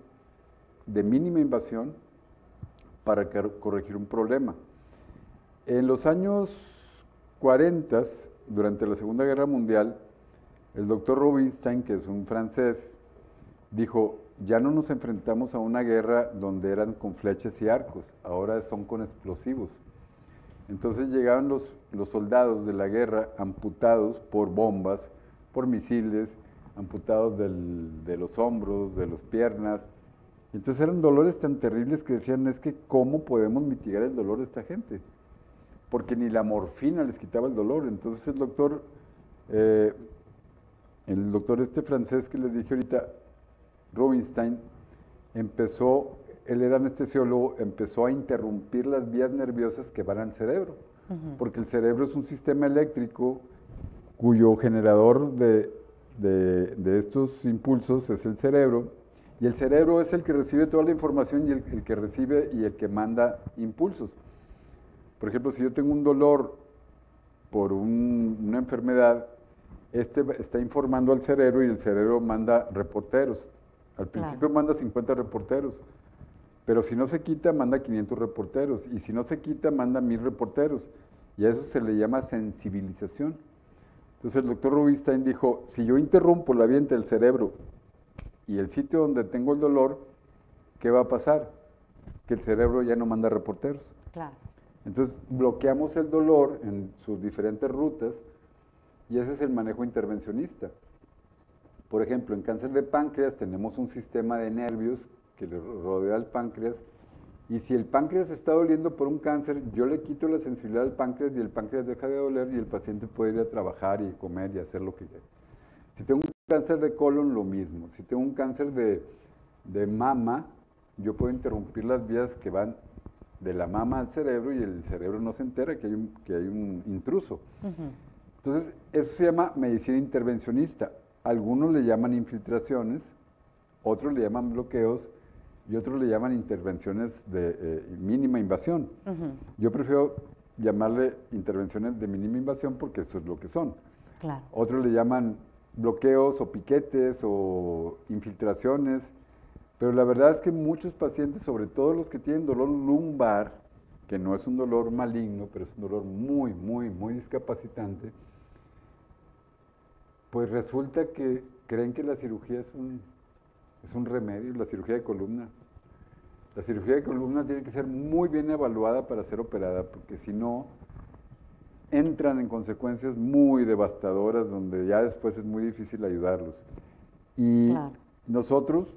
de mínima invasión para corregir un problema. En los años 40, durante la Segunda Guerra Mundial, el doctor Rubinstein, que es un francés, dijo, ya no nos enfrentamos a una guerra donde eran con flechas y arcos, ahora son con explosivos. Entonces llegaban los soldados de la guerra amputados por bombas, por misiles, amputados de los hombros, de las piernas. Entonces eran dolores tan terribles que decían, es que ¿cómo podemos mitigar el dolor de esta gente? Porque ni la morfina les quitaba el dolor. Entonces el doctor este francés que les dije ahorita, Rubinstein, él era anestesiólogo, empezó a interrumpir las vías nerviosas que van al cerebro, porque el cerebro es un sistema eléctrico cuyo generador de estos impulsos es el cerebro, y el cerebro es el que recibe toda la información y el que recibe y el que manda impulsos. Por ejemplo, si yo tengo un dolor por una enfermedad, está informando al cerebro y el cerebro manda reporteros. Al principio manda 50 reporteros, pero si no se quita, manda 500 reporteros, y si no se quita, manda 1000 reporteros, y a eso se le llama sensibilización. Entonces el doctor Rubinstein dijo, si yo interrumpo la vía entre el cerebro y el sitio donde tengo el dolor, ¿qué va a pasar? Que el cerebro ya no manda reporteros. Claro. Entonces bloqueamos el dolor en sus diferentes rutas, y ese es el manejo intervencionista. Por ejemplo, en cáncer de páncreas tenemos un sistema de nervios que le rodea al páncreas, y si el páncreas está doliendo por un cáncer, yo le quito la sensibilidad al páncreas y el páncreas deja de doler y el paciente puede ir a trabajar y comer y hacer lo que quiera. Si tengo un cáncer de colon, lo mismo. Si tengo un cáncer de mama, yo puedo interrumpir las vías que van de la mama al cerebro y el cerebro no se entera que hay un intruso. Entonces, eso se llama medicina intervencionista. Algunos le llaman infiltraciones, otros le llaman bloqueos y otros le llaman intervenciones de mínima invasión. Yo prefiero llamarle intervenciones de mínima invasión porque eso es lo que son. Claro. Otros le llaman bloqueos o piquetes o infiltraciones, pero la verdad es que muchos pacientes, sobre todo los que tienen dolor lumbar, que no es un dolor maligno, pero es un dolor muy, muy, muy discapacitante, pues resulta que creen que la cirugía es un remedio, la cirugía de columna. La cirugía de columna tiene que ser muy bien evaluada para ser operada, porque si no, entran en consecuencias muy devastadoras, donde ya después es muy difícil ayudarlos. Y nosotros,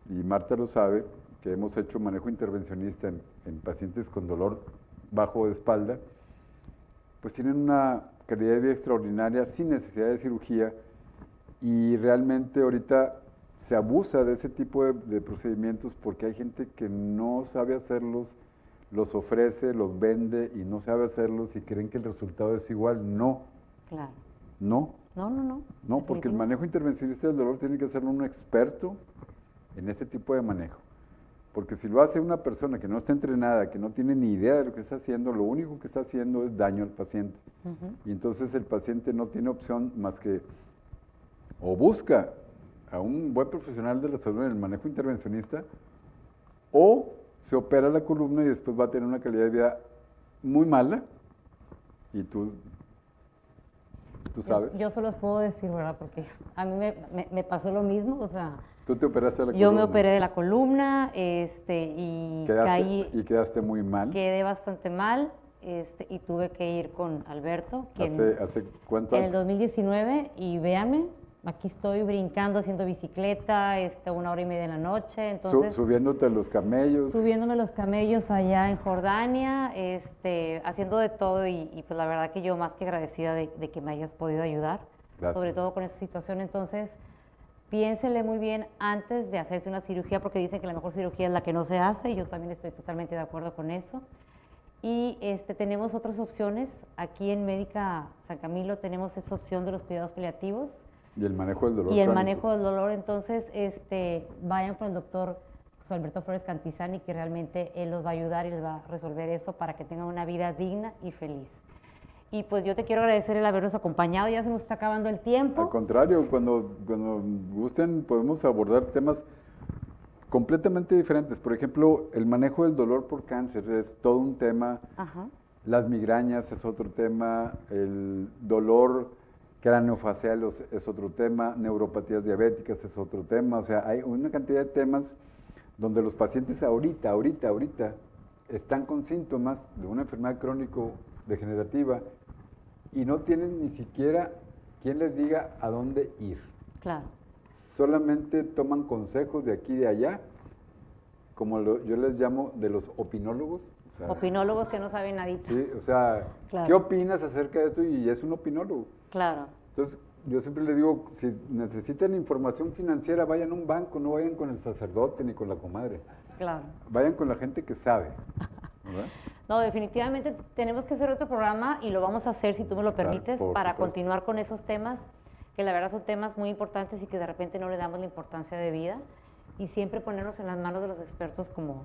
y Marta lo sabe, que hemos hecho manejo intervencionista en pacientes con dolor bajo de espalda, pues tienen una calidad de vida extraordinaria sin necesidad de cirugía, y realmente ahorita se abusa de ese tipo de procedimientos porque hay gente que no sabe hacerlos, los ofrece, los vende y no sabe hacerlos y creen que el resultado es igual. No. Claro. No. No, porque el manejo intervencionista del dolor tiene que hacerlo un experto en ese tipo de manejo. Porque si lo hace una persona que no está entrenada, que no tiene ni idea de lo que está haciendo, lo único que está haciendo es daño al paciente. Y entonces el paciente no tiene opción más que o busca a un buen profesional de la salud en el manejo intervencionista, o se opera la columna y después va a tener una calidad de vida muy mala, y tú sabes. Yo solo puedo decir, ¿verdad? Porque a mí me pasó lo mismo, o sea... Tú te operaste de la columna. Yo me operé de la columna, y caí... Y quedaste muy mal. Quedé bastante mal, y tuve que ir con Alberto. ¿Hace cuánto? En el 2019, y véanme, aquí estoy brincando, haciendo bicicleta, 1 hora y media de la noche, entonces... Subiéndote los camellos. Subiéndome los camellos allá en Jordania, haciendo de todo, y pues la verdad que yo más que agradecida de que me hayas podido ayudar, Gracias. Sobre todo con esta situación. Entonces, piénsele muy bien antes de hacerse una cirugía, porque dicen que la mejor cirugía es la que no se hace, y yo también estoy totalmente de acuerdo con eso. Y tenemos otras opciones. Aquí en Médica San Camilo tenemos esa opción de los cuidados paliativos. Y el manejo del dolor. Y el crónico. manejo del dolor. Entonces, vayan con el doctor José Alberto Flores Cantizani, que realmente él los va a ayudar y les va a resolver eso para que tengan una vida digna y feliz. Y pues yo te quiero agradecer el habernos acompañado. Ya se nos está acabando el tiempo. Al contrario, cuando gusten podemos abordar temas completamente diferentes. Por ejemplo, el manejo del dolor por cáncer es todo un tema. Ajá. Las migrañas es otro tema. El dolor craneofacial es otro tema. Neuropatías diabéticas es otro tema. O sea, hay una cantidad de temas donde los pacientes ahorita están con síntomas de una enfermedad crónico-degenerativa y no tienen ni siquiera quien les diga a dónde ir. Claro. Solamente toman consejos de aquí y de allá, como yo les llamo de los opinólogos. O sea, Opinólogos que no saben nadita. sí, o sea, Claro. ¿qué opinas acerca de esto? Y es un opinólogo. Claro. Entonces, yo siempre les digo, si necesitan información financiera, vayan a un banco, no vayan con el sacerdote ni con la comadre. Claro. Vayan con la gente que sabe. ¿Verdad? No, definitivamente tenemos que hacer otro programa y lo vamos a hacer, si tú me lo Claro, permites, por para supuesto. continuar con esos temas, que la verdad son temas muy importantes y que de repente no le damos la importancia de vida, y siempre ponernos en las manos de los expertos como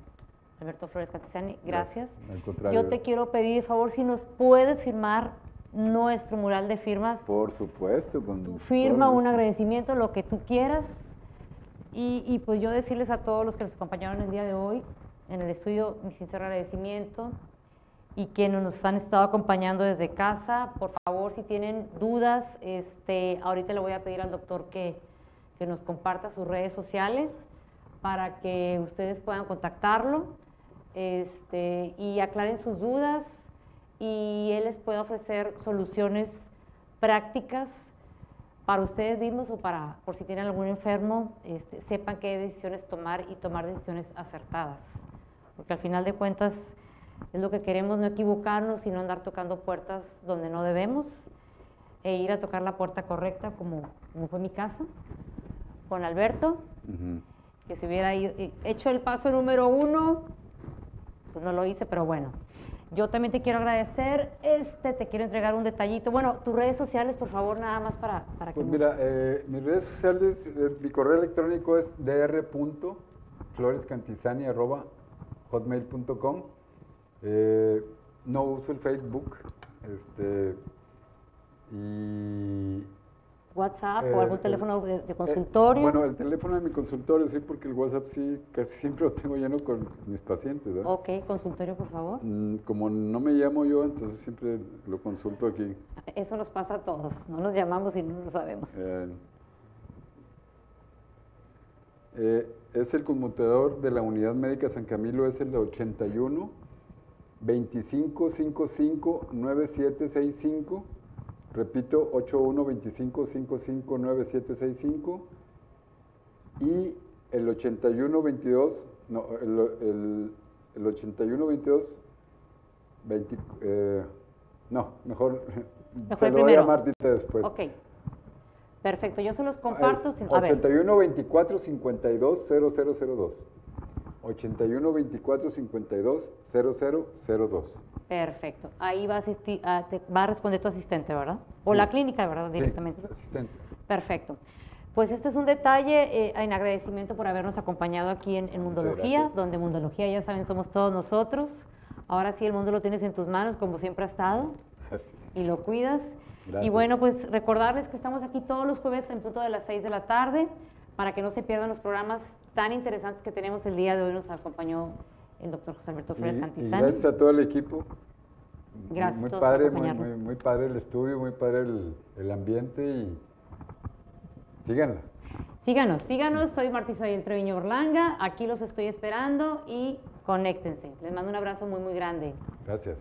Alberto Flores Cantizani. Gracias. Al contrario. Yo te quiero pedir, de favor, si nos puedes firmar nuestro mural de firmas. Por supuesto. Con Tu firma, todo un gusto. agradecimiento, lo que tú quieras. Y pues yo decirles a todos los que nos acompañaron el día de hoy en el estudio mi sincero agradecimiento, y quienes nos han estado acompañando desde casa, por favor, si tienen dudas, ahorita le voy a pedir al doctor que nos comparta sus redes sociales para que ustedes puedan contactarlo y aclaren sus dudas, y él les puede ofrecer soluciones prácticas para ustedes mismos o por si tienen algún enfermo, sepan qué decisiones tomar y tomar decisiones acertadas. Porque al final de cuentas es lo que queremos, no equivocarnos, sino andar tocando puertas donde no debemos, e ir a tocar la puerta correcta, como fue mi caso con Alberto, Ujú. que si hubiera hecho el paso número 1, pues no lo hice, pero bueno. Yo también te quiero agradecer, te quiero entregar un detallito. Bueno, tus redes sociales, por favor, nada más para que Pues nos... mira, mis redes sociales, mi correo electrónico es dr.florescantizani@hotmail.com. No uso el Facebook, y WhatsApp o algún teléfono de consultorio. bueno, el teléfono de mi consultorio sí, porque el WhatsApp sí, casi siempre lo tengo lleno con mis pacientes, ¿verdad? Ok, consultorio, por favor. Como no me llamo yo, entonces siempre lo consulto aquí. Eso nos pasa a todos, no nos llamamos y no lo sabemos. Es el conmutador de la Unidad Médica San Camilo, es el 81 25 55 9765. Repito, 81 25 55 9765. Y el 81 22, no, el 81 22, no, mejor se el lo voy a primero. Martita después. Ok, perfecto, yo se los comparto. A ver, 81 24 52 0002. 81 24 52 0002. perfecto. Ahí va te va a responder tu asistente, ¿verdad? O Sí. la clínica, ¿verdad? Directamente. Sí, asistente. Perfecto. Pues este es un detalle en agradecimiento por habernos acompañado aquí en Mundología, gracias. donde Mundología, ya saben, somos todos nosotros. Ahora sí, el mundo lo tienes en tus manos, como siempre ha estado, y lo cuidas. Gracias. Y bueno, pues recordarles que estamos aquí todos los jueves en punto de las 6 de la tarde, para que no se pierdan los programas tan interesantes que tenemos el día de hoy. Nos acompañó el doctor José Alberto Flores Y Cantizani. gracias a todo el equipo. Gracias Muy a todos por padre, acompañarnos. muy padre el estudio, muy padre el ambiente, y síganla. Síganos, soy Marta Isabel Treviño Berlanga, aquí los estoy esperando y conéctense. Les mando un abrazo muy, muy grande. Gracias.